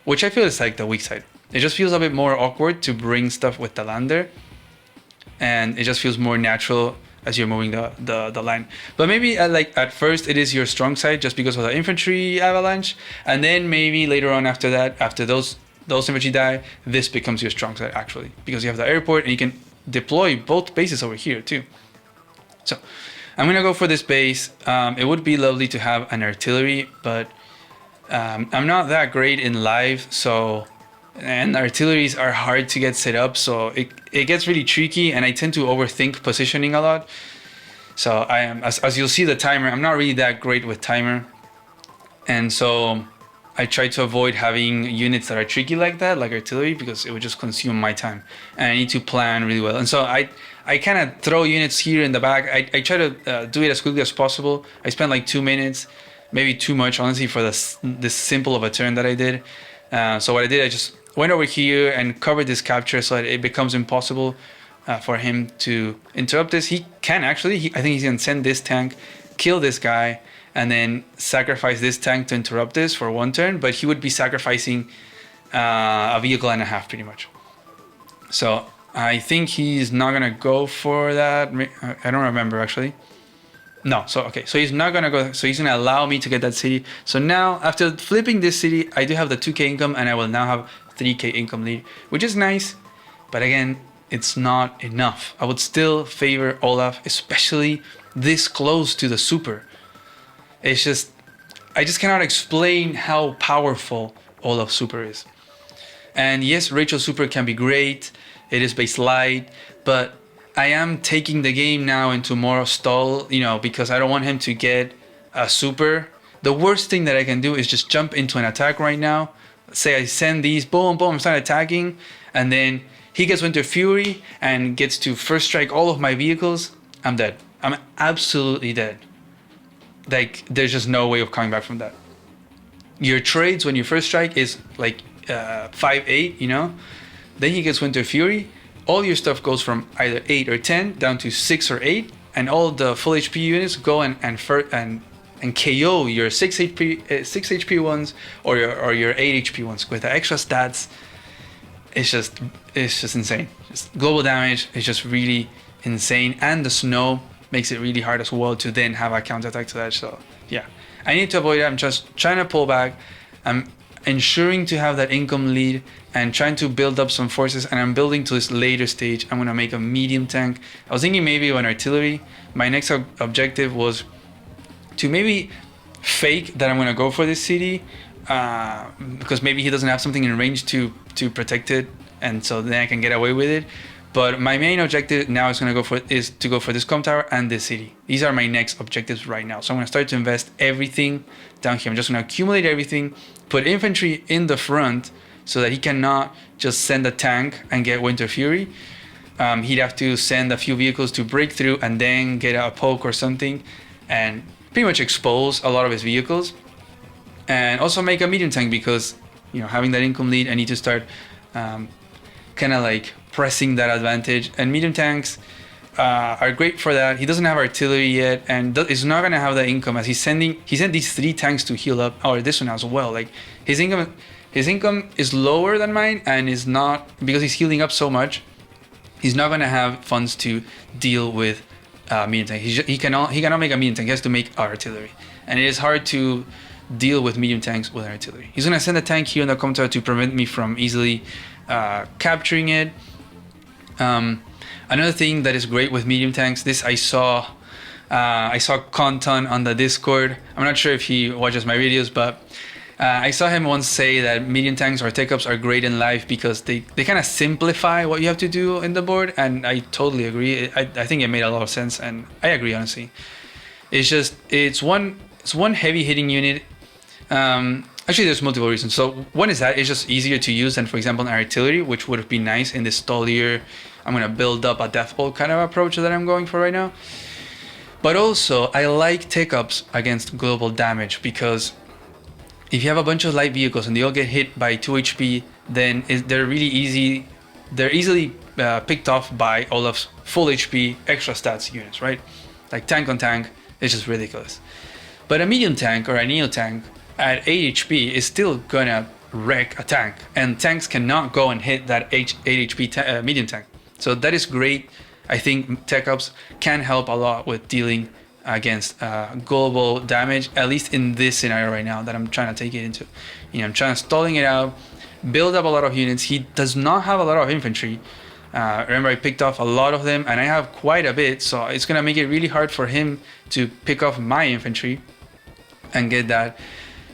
[SPEAKER 1] which I feel is like the weak side. It just feels a bit more awkward to bring stuff with the lander, and it just feels more natural as you're moving the line. But maybe at first it is your strong side just because of the infantry avalanche, and then maybe later on after that, after those infantry die, this becomes your strong side actually, because you have the airport and you can deploy both bases over here too. So I'm gonna go for this base. It would be lovely to have an artillery, but I'm not that great in live, and artilleries are hard to get set up, so it gets really tricky, and I tend to overthink positioning a lot. So I am, as you'll see the timer, I'm not really that great with timer, and so I try to avoid having units that are tricky like that, like artillery, because it would just consume my time, and I need to plan really well. And so I kind of throw units here in the back. I try to do it as quickly as possible. I spent like 2 minutes, maybe too much honestly for this simple of a turn that I did. So what I did, I just went over here and covered this capture so that it becomes impossible for him to interrupt this. He can actually, I think he's gonna send this tank, kill this guy, and then sacrifice this tank to interrupt this for 1 turn, but he would be sacrificing a vehicle and a half pretty much. So I think he's not gonna go for that. I don't remember actually. No, so okay, so he's not gonna go, so he's gonna allow me to get that city. So now after flipping this city, I do have the 2k income, and I will now have 3k income lead, which is nice, but again, it's not enough. I would still favor Olaf, especially this close to the super. It's just, I just cannot explain how powerful Olaf super is. And yes, Rachel super can be great, it is base light, but I am taking the game now into more stall, you know, because I don't want him to get a super The worst thing that I can do is just jump into an attack right now. Say I send these, boom, boom, start attacking, and then he gets Winter Fury and gets to first strike all of my vehicles. I'm dead. I'm absolutely dead. Like, there's just no way of coming back from that. Your trades when you first strike is like 5-8, you know? Then he gets Winter Fury. All your stuff goes from either 8 or 10 down to 6 or 8, and all the full HP units go and KO your 6 HP ones or your 8 HP ones with the extra stats. It's just insane. Just global damage is just really insane, and the snow makes it really hard as well to then have a counterattack to that. So yeah, I need to avoid it. I'm just trying to pull back. I'm ensuring to have that income lead and trying to build up some forces, and I'm building to this later stage. I'm gonna make a medium tank. I was thinking maybe an artillery. My next objective was to maybe fake that I'm gonna go for this city, because maybe he doesn't have something in range to protect it, and so then I can get away with it. But my main objective now is to go for this com tower and this city. These are my next objectives right now. So I'm gonna start to invest everything down here. I'm just gonna accumulate everything, put infantry in the front so that he cannot just send a tank and get Winter Fury. He'd have to send a few vehicles to break through and then get a poke or something and pretty much expose a lot of his vehicles. And also make a medium tank because, you know, having that income lead, I need to start kind of like pressing that advantage. And medium tanks are great for that. He doesn't have artillery yet, and is not gonna have that income as he sent these 3 tanks to heal up, or this one as well. Like his income is lower than mine, and is not, because he's healing up so much, he's not gonna have funds to deal with medium tank. He cannot make a medium tank. He has to make artillery, and it is hard to deal with medium tanks with artillery. He's gonna send a tank here in the counter to prevent me from easily capturing it. Another thing that is great with medium tanks, this I saw Conton on the Discord. I'm not sure if he watches my videos, but I saw him once say that medium tanks or tech ups are great in life because they kind of simplify what you have to do in the board, and I totally agree. I think it made a lot of sense, and I agree honestly. It's one heavy hitting unit. Actually, there's multiple reasons. So one is that it's just easier to use than, for example, an artillery, which would be nice in this stallier, I'm gonna build up a death bolt kind of approach that I'm going for right now. But also, I like tech ups against global damage, because if you have a bunch of light vehicles and they all get hit by 2 HP, then they're easily picked off by Olaf's full HP extra stats units, right? Like tank on tank, it's just ridiculous. But a medium tank or a neo tank at 8 HP is still gonna wreck a tank, and tanks cannot go and hit that 8 HP medium tank. So that is great. I think tech ups can help a lot with dealing against global damage, at least in this scenario right now that I'm trying to take it into. You know, I'm trying to stalling it out, build up a lot of units. He does not have a lot of infantry. Remember, I picked off a lot of them, and I have quite a bit, so it's gonna make it really hard for him to pick off my infantry and get that.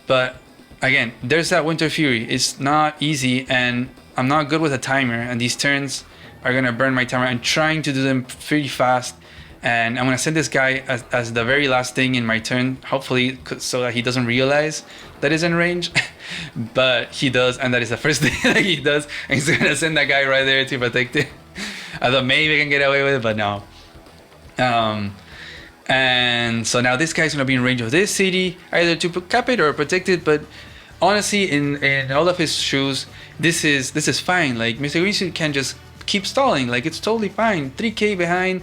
[SPEAKER 1] But again, there's that Winter Fury. It's not easy, and I'm not good with a timer, and these turns are gonna burn my timer. I'm trying to do them pretty fast, and I'm gonna send this guy as the very last thing in my turn, hopefully so that he doesn't realize that he's in range. But he does, and that is the first thing that he does, and he's gonna send that guy right there to protect it. I thought maybe I can get away with it, but no. And so now this guy's gonna be in range of this city, either to cap it or protect it. But honestly, in all of his shoes, this is fine. Like, Mr. Greensuit can just keep stalling. Like, it's totally fine. 3k behind.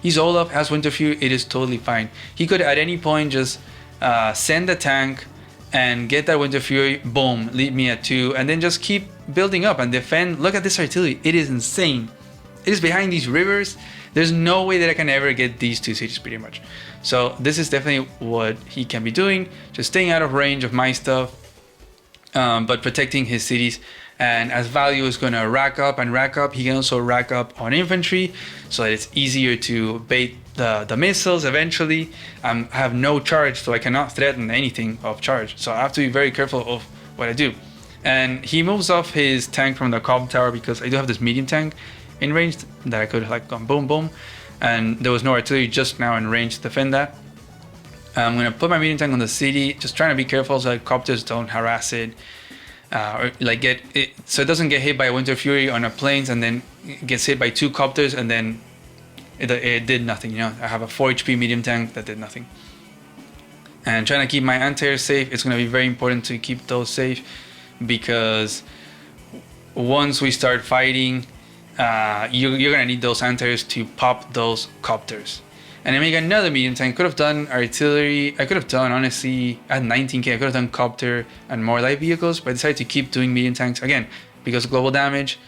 [SPEAKER 1] He's Olaf, has Winter Fury. It is totally fine. He could at any point just send a tank and get that Winter Fury. Boom, leave me at 2, and then just keep building up and defend. Look at this artillery. It is insane. It is behind these rivers. There's no way that I can ever get these 2 cities pretty much. So this is definitely what he can be doing. Just staying out of range of my stuff, but protecting his cities. And as value is gonna rack up, he can also rack up on infantry so that it's easier to bait the missiles eventually. I have no charge, so I cannot threaten anything of charge. So I have to be very careful of what I do. And he moves off his tank from the comm tower because I do have this medium tank in range that I could have like gone boom boom, and there was no artillery just now in range to defend that. I'm gonna put my medium tank on the city, just trying to be careful so that copters don't harass it, or like get it so it doesn't get hit by a Winter Fury on a plains and then gets hit by 2 copters and then it did nothing. You know, I have a 4 HP medium tank that did nothing. And trying to keep my anti-air safe. It's gonna be very important to keep those safe because once we start fighting, you're gonna need those anti-airs to pop those copters. And I make another medium tank. Could have done artillery. I could have done, honestly, at 19k, I could have done copter and more light vehicles, but I decided to keep doing medium tanks again because of global damage.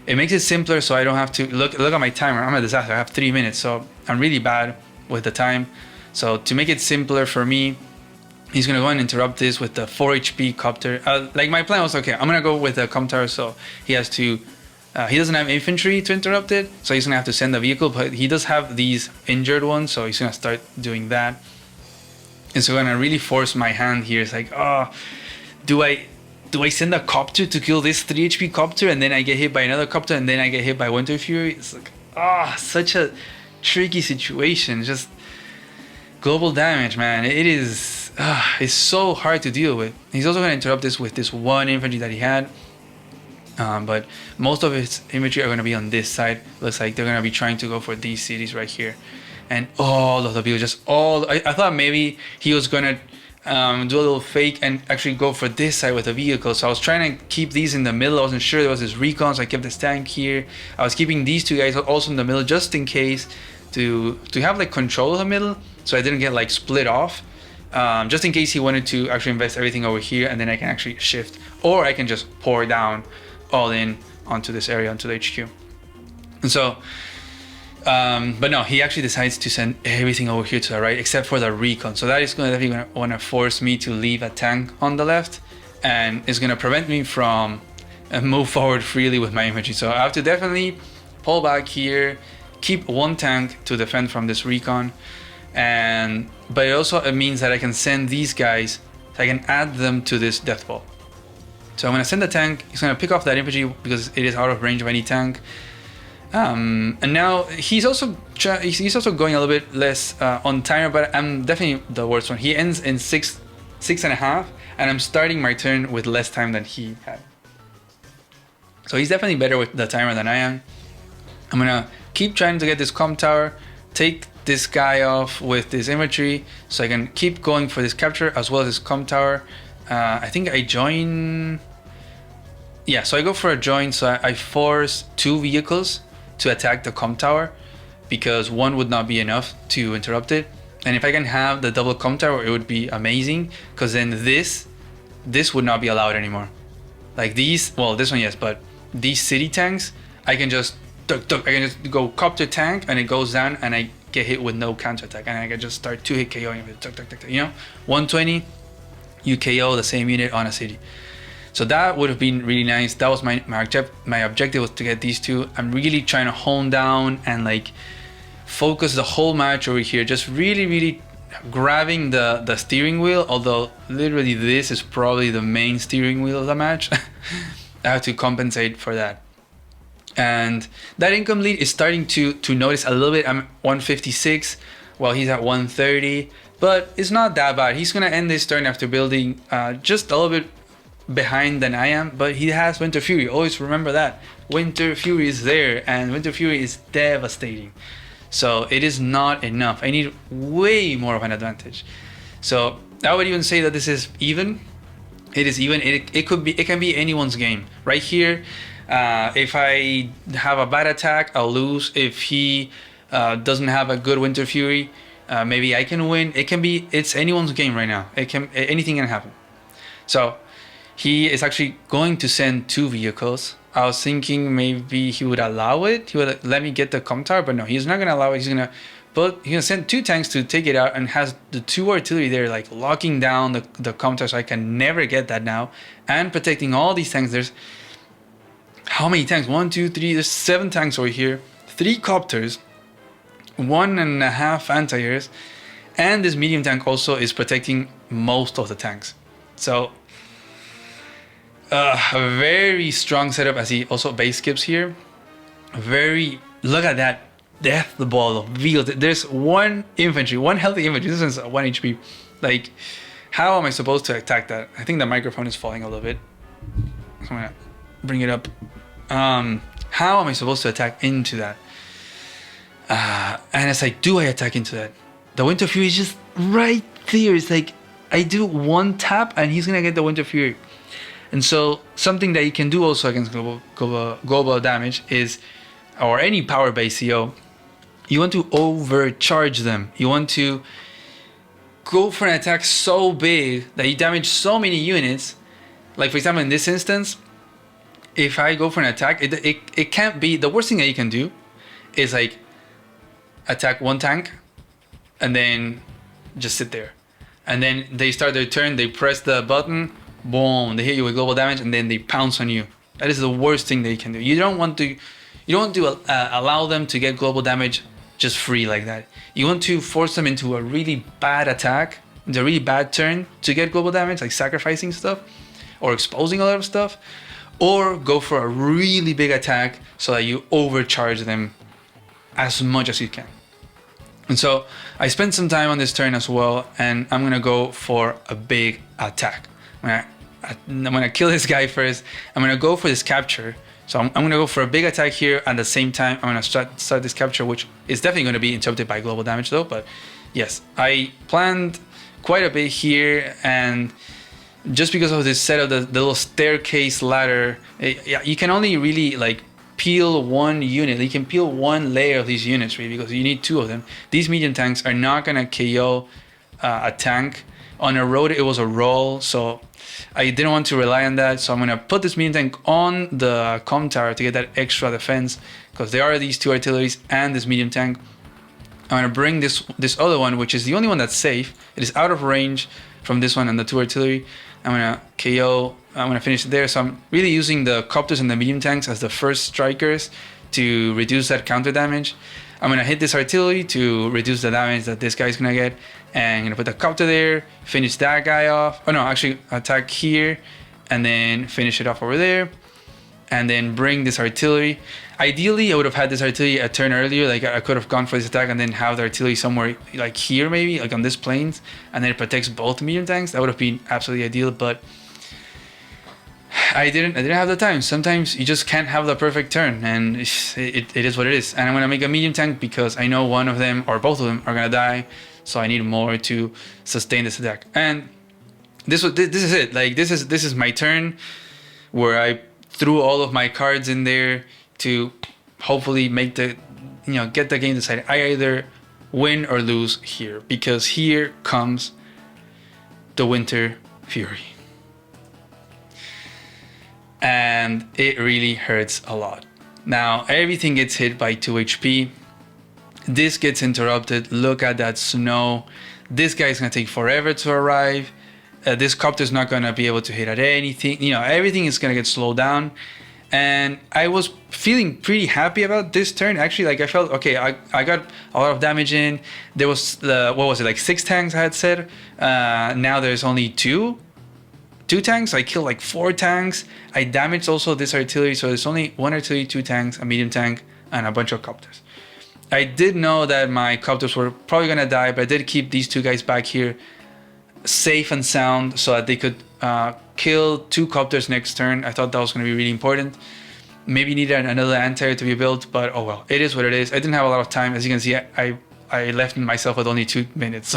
[SPEAKER 1] It makes it simpler so I don't have to look at my timer. I'm a disaster. I have 3 minutes, so I'm really bad with the time. So to make it simpler for me, he's gonna go and interrupt this with the 4 HP copter. Like my plan was, okay, I'm gonna go with the com tower, so he has to. He doesn't have infantry to interrupt it, so he's gonna have to send a vehicle. But he does have these injured ones, so he's gonna start doing that. And so I'm gonna really force my hand here. It's like, oh, do I send a copter to kill this 3 HP copter, and then I get hit by another copter, and then I get hit by Winter Fury? It's like, such a tricky situation. Just global damage, man. It is. It's so hard to deal with. He's also gonna interrupt this with this 1 infantry that he had. But most of his infantry are going to be on this side. Looks like they're going to be trying to go for these cities right here. And all of the people, I thought maybe he was going to do a little fake and actually go for this side with a vehicle. So I was trying to keep these in the middle. I wasn't sure there was this recon, so I kept this tank here. I was keeping these 2 guys also in the middle just in case to have like control of the middle, so I didn't get like split off. Just in case he wanted to actually invest everything over here, and then I can actually shift, or I can just pour down all in onto this area, onto the HQ. And so, but no, he actually decides to send everything over here to the right, except for the recon. So that is definitely going to want to force me to leave a tank on the left, and it's going to prevent me from move forward freely with my infantry. So I have to definitely pull back here, keep 1 tank to defend from this recon, but it means that I can send these guys, so I can add them to this death ball. So I'm going to send the tank. He's going to pick off that infantry because it is out of range of any tank. And now he's also going a little bit less on timer, but I'm definitely the worst one. He ends in 6.5, and I'm starting my turn with less time than he had. So he's definitely better with the timer than I am. I'm going to keep trying to get this com tower, take this guy off with this infantry, so I can keep going for this capture as well as this com tower. I think I join. Yeah, so I go for a join, so I force 2 vehicles to attack the com tower because 1 would not be enough to interrupt it. And if I can have the double com tower, it would be amazing, because then this would not be allowed anymore. Like these, well, this one yes, but these city tanks, I can just go copter tank and it goes down and I get hit with no counterattack, and I can just start 2-hit KOing with you know, 120, you KO the same unit on a city. So that would have been really nice. That was my objective, was to get these 2. I'm really trying to hone down and like focus the whole match over here, just really grabbing the steering wheel, although literally this is probably the main steering wheel of the match. I have to compensate for that. And that income lead is starting to notice a little bit. I'm 156 while he's at 130, but it's not that bad. He's gonna end this turn after building just a little bit behind than I am, but he has Winter Fury. Always remember that. Winter Fury is there, and Winter Fury is devastating. So it is not enough. I need way more of an advantage. So I would even say that this is even. It is even. It can be anyone's game. Right here, if I have a bad attack, I'll lose. If he doesn't have a good Winter Fury, maybe I can win. It's anyone's game right now. Anything can happen. So he is actually going to send 2 vehicles. I was thinking maybe he would allow it. He would let me get the com tower, but no, he's not gonna allow it. He's gonna send 2 tanks to take it out, and has the 2 artillery there, like locking down the com tower, so I can never get that now, and protecting all these tanks. There's how many tanks? 1, 2, 3. There's 7 tanks over here, 3 copters, 1.5 anti-airs, and this medium tank also is protecting most of the tanks. So a very strong setup, as he also base skips here. Look at that death ball of veal. There's one infantry, one healthy infantry. This is 1 HP. Like, how am I supposed to attack that? I think the microphone is falling a little bit. So I'm gonna bring it up. How am I supposed to attack into that? And it's like, do I attack into that? The Winter Fury is just right there. It's like, I do one tap and he's gonna get the Winter Fury. And so something that you can do also against global damage is, or any power-based CO, you want to overcharge them. You want to go for an attack so big that you damage so many units. Like, for example, in this instance, if I go for an attack, it can't be, the worst thing that you can do is like attack one tank and then just sit there. And then they start their turn, they press the button, boom, they hit you with global damage, and then they pounce on you. That is the worst thing that you can do. You don't want to allow them to get global damage just free like that. You want to force them into a really bad attack, into a really bad turn to get global damage, like sacrificing stuff or exposing a lot of stuff, or go for a really big attack so that you overcharge them as much as you can. And so I spent some time on this turn as well, and I'm gonna go for a big attack. I'm gonna kill this guy first. I'm gonna go for this capture. So I'm gonna go for a big attack here. At the same time, I'm gonna start this capture, which is definitely gonna be interrupted by global damage though. But yes, I planned quite a bit here, and just because of this setup, the little staircase ladder, you can only really like peel one unit. You can peel one layer of these units really, because you need two of them. These medium tanks are not gonna KO a tank. On a road, it was a roll, so I didn't want to rely on that. So I'm gonna put this medium tank on the comm tower to get that extra defense, because there are these two artilleries and this medium tank. I'm gonna bring this other one, which is the only one that's safe. It is out of range from this one and the two artillery. I'm gonna KO. I'm gonna finish it there. So I'm really using the copters and the medium tanks as the first strikers to reduce that counter damage. I'm gonna hit this artillery to reduce the damage that this guy's gonna get, and I'm gonna put the copter there, finish that guy off. Oh no, actually attack here, and then finish it off over there, and then bring this artillery. Ideally, I would have had this artillery a turn earlier. Like, I could have gone for this attack and then have the artillery somewhere like here, maybe like on this plains, and then it protects both medium tanks. That would have been absolutely ideal, but I didn't have the time. Sometimes you just can't have the perfect turn, and it is what it is. And I'm gonna make a medium tank because I know one of them or both of them are gonna die, so I need more to sustain this attack. And this is it. Like, this is my turn where I threw all of my cards in there to hopefully make get the game decided. I either win or lose here, because here comes the Winter Fury. And it really hurts a lot. Now everything gets hit by 2 HP. This gets interrupted. Look at that snow. This guy's gonna take forever to arrive. This copter's not gonna be able to hit at anything. Everything is gonna get slowed down. And I was feeling pretty happy about this turn. Actually, like, I felt okay. I got a lot of damage in. There was like 6 tanks I had said. Now there's only two tanks. I killed like 4 tanks. I damaged also this artillery, so there's only 1 artillery, 2 tanks, a medium tank, and a bunch of copters. I did know that my copters were probably gonna die, but I did keep these 2 guys back here safe and sound so that they could kill 2 copters next turn. I thought that was gonna be really important. Maybe needed another anti-air to be built, but oh well, it is what it is. I didn't have a lot of time. As you can see, I left myself with only 2 minutes.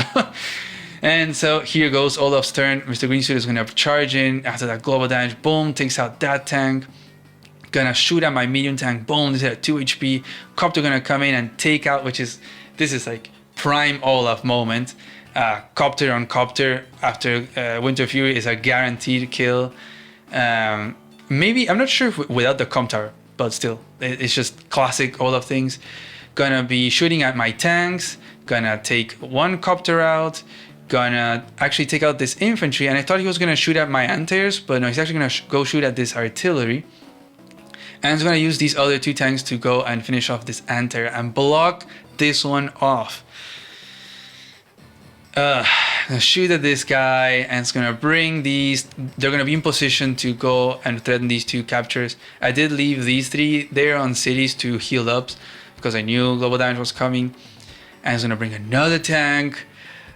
[SPEAKER 1] And so here goes Olaf's turn. Mr. Green Suit is gonna charge in after that global damage. Boom, takes out that tank. Gonna shoot at my medium tank. Boom, this is at 2 HP. Copter gonna come in and take out, this is like prime Olaf moment. Copter on copter after Winter Fury is a guaranteed kill. Maybe, I'm not sure if without the comm tower, but still, it's just classic Olaf things. Gonna be shooting at my tanks. Gonna take 1 copter out. Gonna actually take out this infantry, and I thought he was gonna shoot at my anti-airs, but no, he's actually gonna go shoot at this artillery, and he's gonna use these other 2 tanks to go and finish off this anti-air and block this one off. Gonna shoot at this guy, and it's gonna bring these. They're gonna be in position to go and threaten these 2 captures. I did leave these 3 there on cities to heal up, because I knew global damage was coming, and it's gonna bring another tank.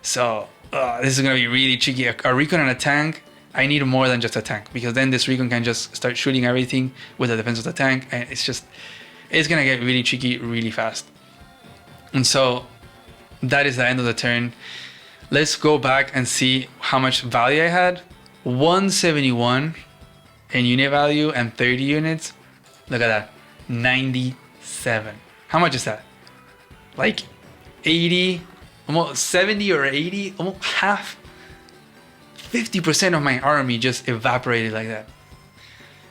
[SPEAKER 1] So this is gonna be really tricky. A recon and a tank. I need more than just a tank, because then this recon can just start shooting everything with the defense of the tank, and it's gonna get really tricky really fast. And so that is the end of the turn. Let's go back and see how much value I had. 171 in unit value and 30 units. Look at that, 97. How much is that? Like 80, almost 70 or 80, almost half. 50% of my army just evaporated like that.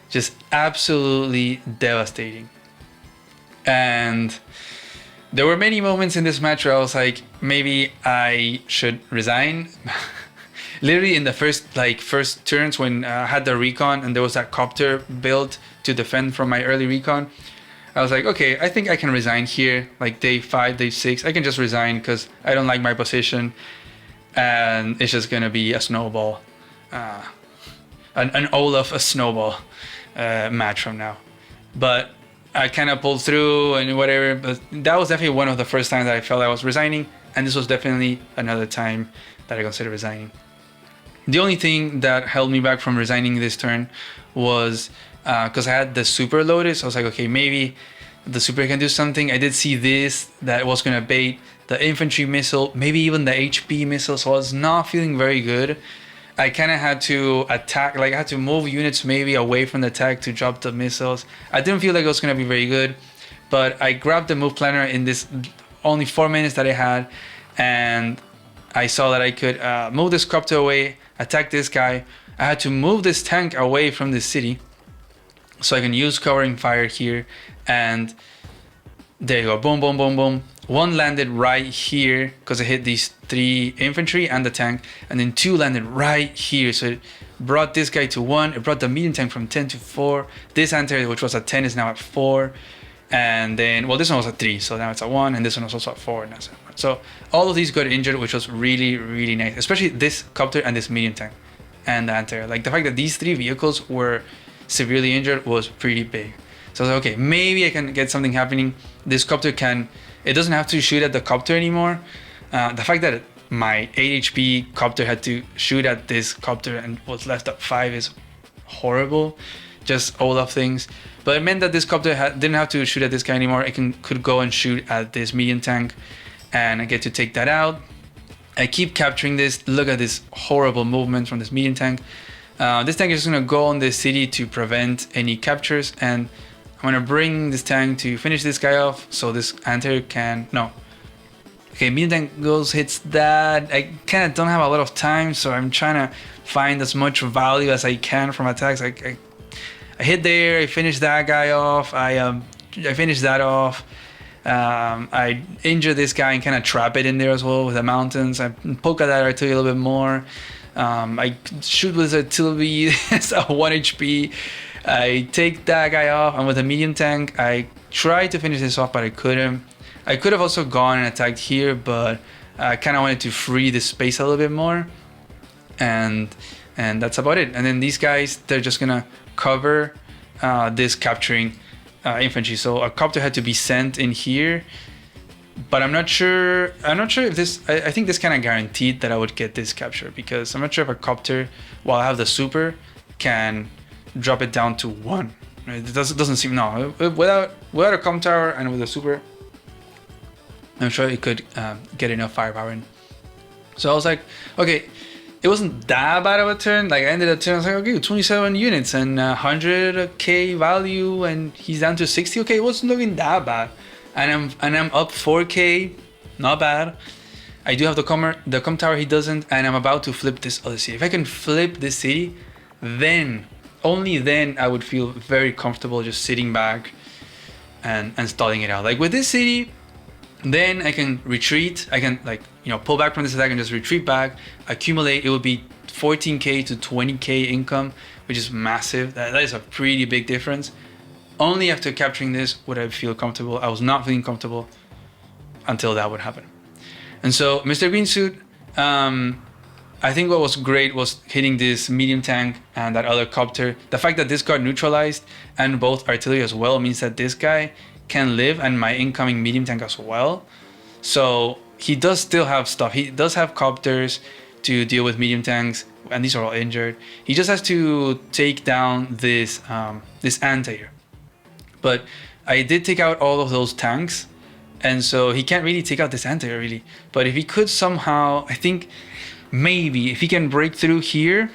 [SPEAKER 1] Just absolutely devastating. And there were many moments in this match where I was like, maybe I should resign. Literally in the first turns when I had the recon and there was that copter built to defend from my early recon, I was like, okay, I think I can resign here. Like day 5, day 6, I can just resign because I don't like my position. And it's just gonna be a snowball, an Olaf a snowball match from now. But I kind of pulled through and whatever. But that was definitely one of the first times that I felt I was resigning, and this was definitely another time that I considered resigning. The only thing that held me back from resigning this turn was because I had the super loaded. So I was like, okay, maybe the super can do something. I did see this that was gonna bait the infantry missile, maybe even the HP missile, so I was not feeling very good. I kind of had to attack, like I had to move units maybe away from the attack to drop the missiles. I didn't feel like it was going to be very good, but I grabbed the move planner in this only 4 minutes that I had, and I saw that I could move this copter away, attack this guy. I had to move this tank away from the city so I can use covering fire here, and there you go, boom, boom, boom, boom. One landed right here because I hit these 3 infantry and the tank, and then 2 landed right here. So it brought this guy to 1. It brought the medium tank from 10 to 4. This anti, which was at 10, is now at 4. And then, well, this one was at 3, so now it's at 1, and this one was also at 4. And that's it. So all of these got injured, which was really, really nice, especially this copter and this medium tank and the anti. Like the fact that these 3 vehicles were severely injured was pretty big. So I was like, okay, maybe I can get something happening. This copter can, it doesn't have to shoot at the copter anymore. The fact that my 8 HP copter had to shoot at this copter and was left at 5 is horrible. Just Olaf things. But it meant that this copter didn't have to shoot at this guy anymore. It could go and shoot at this medium tank, and I get to take that out. I keep capturing this. Look at this horrible movement from this medium tank. This tank is just gonna go on this city to prevent any captures, and I'm gonna bring this tank to finish this guy off so this anti can, no. Okay, medium tank goes, hits that. I kind of don't have a lot of time, so I'm trying to find as much value as I can from attacks. I hit there, I finished that guy off, I finished that off. I injure this guy and kind of trap it in there as well with the mountains. I poke at that artillery a little bit more. I shoot with artillery, it's a 1 HP. I take that guy off, and with a medium tank, I tried to finish this off, but I couldn't. I could have also gone and attacked here, but I kind of wanted to free the space a little bit more. And that's about it. And then these guys, they're just gonna cover this capturing infantry. So a copter had to be sent in here, but I'm not sure if this, I think this kind of guaranteed that I would get this capture, because I'm not sure if a copter, while I have the super, can drop it down to 1. It doesn't seem, no, without a com tower and with a super, I'm sure it could get enough firepower in. So I was like, okay, it wasn't that bad of a turn. Like I ended the turn, I was like, okay, 27 units and 100k value, and he's down to 60. Okay, it wasn't looking that bad, and I'm up 4k, not bad. I do have the com tower, he doesn't, and I'm about to flip this other city. If I can flip this city, then only then I would feel very comfortable just sitting back and stalling it out. Like with this city, then I can retreat. I can, like, you know, pull back from this attack and just retreat back, accumulate. It would be 14k to 20k income, which is massive. That is a pretty big difference. Only after capturing this would I feel comfortable. I was not feeling comfortable until that would happen. And so Mr. Green Suit, I think what was great was hitting this medium tank and that other copter. The fact that this got neutralized and both artillery as well means that this guy can live, and my incoming medium tank as well. So he does still have stuff. He does have copters to deal with medium tanks, and these are all injured. He just has to take down this this anti-air. But I did take out all of those tanks, and so he can't really take out this anti-air really. But if he could somehow, I think maybe if he can break through here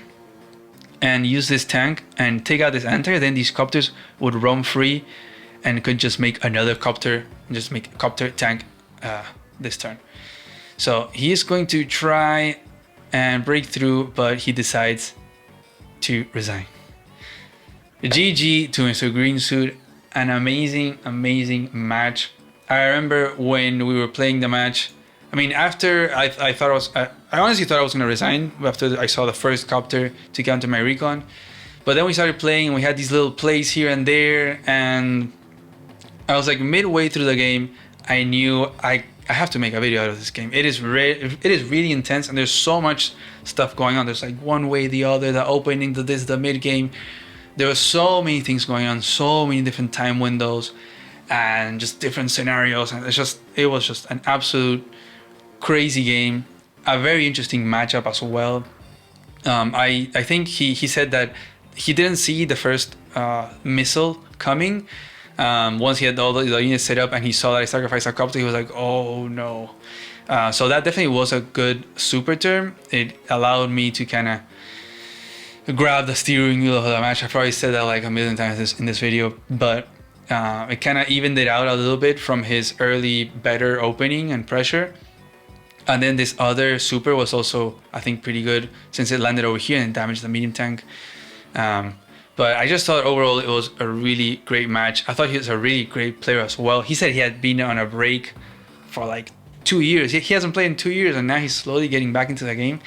[SPEAKER 1] and use this tank and take out this anti-air, then these copters would roam free and could just make another copter and just make a copter tank this turn. So he is going to try and break through, but he decides to resign. GG to Mr. Green Suit. An amazing match. I remember when we were playing the match. I mean, after I thought I honestly thought I was gonna resign after I saw the first copter to counter my recon. But then we started playing and we had these little plays here and there, and I was like midway through the game, I knew I have to make a video out of this game. It is really intense, and there's so much stuff going on. There's like one way, the other, the opening, the mid game. There were so many things going on, so many different time windows, and just different scenarios. And it was just an absolute crazy game. A very interesting matchup as well. I think he said that he didn't see the first missile coming. Once he had all the units set up and he saw that I sacrificed a copter, he was like, oh no. So that definitely was a good super turn. It allowed me to kind of grab the steering wheel of the match. I probably said that like a million times in this video, but it kind of evened it out a little bit from his early better opening and pressure. And then this other super was also, I think, pretty good since it landed over here and damaged the medium tank. But I just thought overall it was a really great match. I thought he was a really great player as well. He said he had been on a break for like 2 years. He hasn't played in 2 years, and now he's slowly getting back into the game.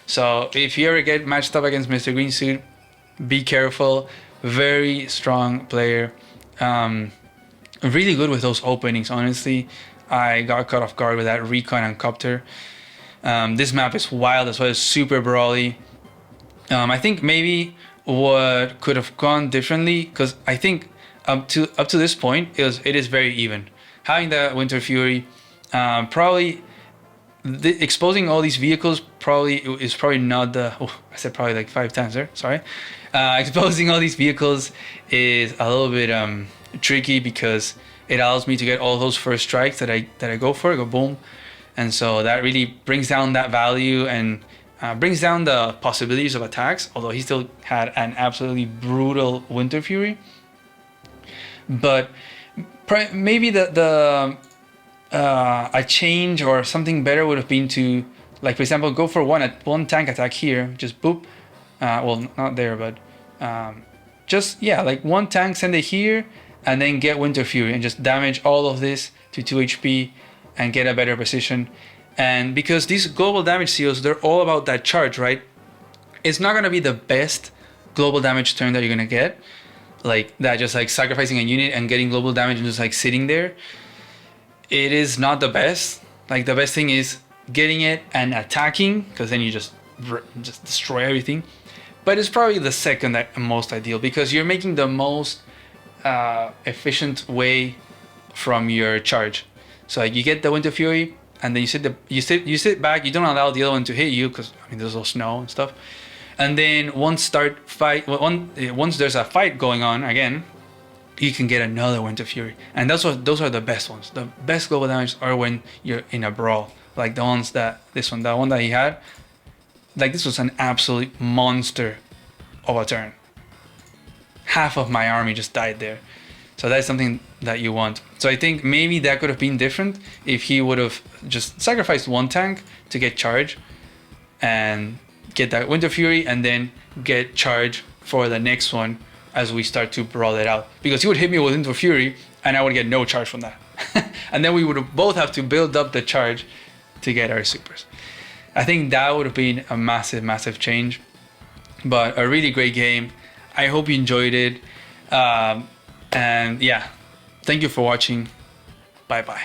[SPEAKER 1] So if you ever get matched up against Mr. Green Suit, be careful. Very strong player. Really good with those openings, honestly. I got caught off guard with that recon and copter. This map is wild as well. It's super brawly. I think maybe what could have gone differently, because I think up to this point it is very even. Having the Winter Fury, probably exposing all these vehicles is probably not the. Oh, I said probably like 5 times there. Sorry. Exposing all these vehicles is a little bit tricky because it allows me to get all those first strikes that I go for, go boom, and so that really brings down that value and brings down the possibilities of attacks. Although he still had an absolutely brutal Winter Fury, but maybe a change or something better would have been to, like, for example, go for one tank attack here, just boop. Well, not there, but just like one tank, send it here, and then get Winter Fury and just damage all of this to 2 HP and get a better position. And because these global damage seals, they're all about that charge, right? It's not gonna be the best global damage turn that you're gonna get, like that, just like sacrificing a unit and getting global damage and just like sitting there. It is not the best. Like, the best thing is getting it and attacking, because then you just destroy everything. But it's probably the second most ideal, because you're making the most efficient way from your charge. So like, you get the Winter Fury, and then you sit back. You don't allow the other one to hit you, because I mean there's all snow and stuff. And then once there's a fight going on again, you can get another Winter Fury, and those are the best ones. The best global damage are when you're in a brawl, like the one that he had. Like, this was an absolute monster of a turn. Half of my army just died there. So that's something that you want. So I think maybe that could have been different if he would have just sacrificed one tank to get charge and get that Winter Fury, and then get charge for the next one as we start to brawl it out. Because he would hit me with Winter Fury and I would get no charge from that. And then we would both have to build up the charge to get our supers. I think that would have been a massive change. But a really great game. I hope you enjoyed it. And yeah, thank you for watching. Bye bye.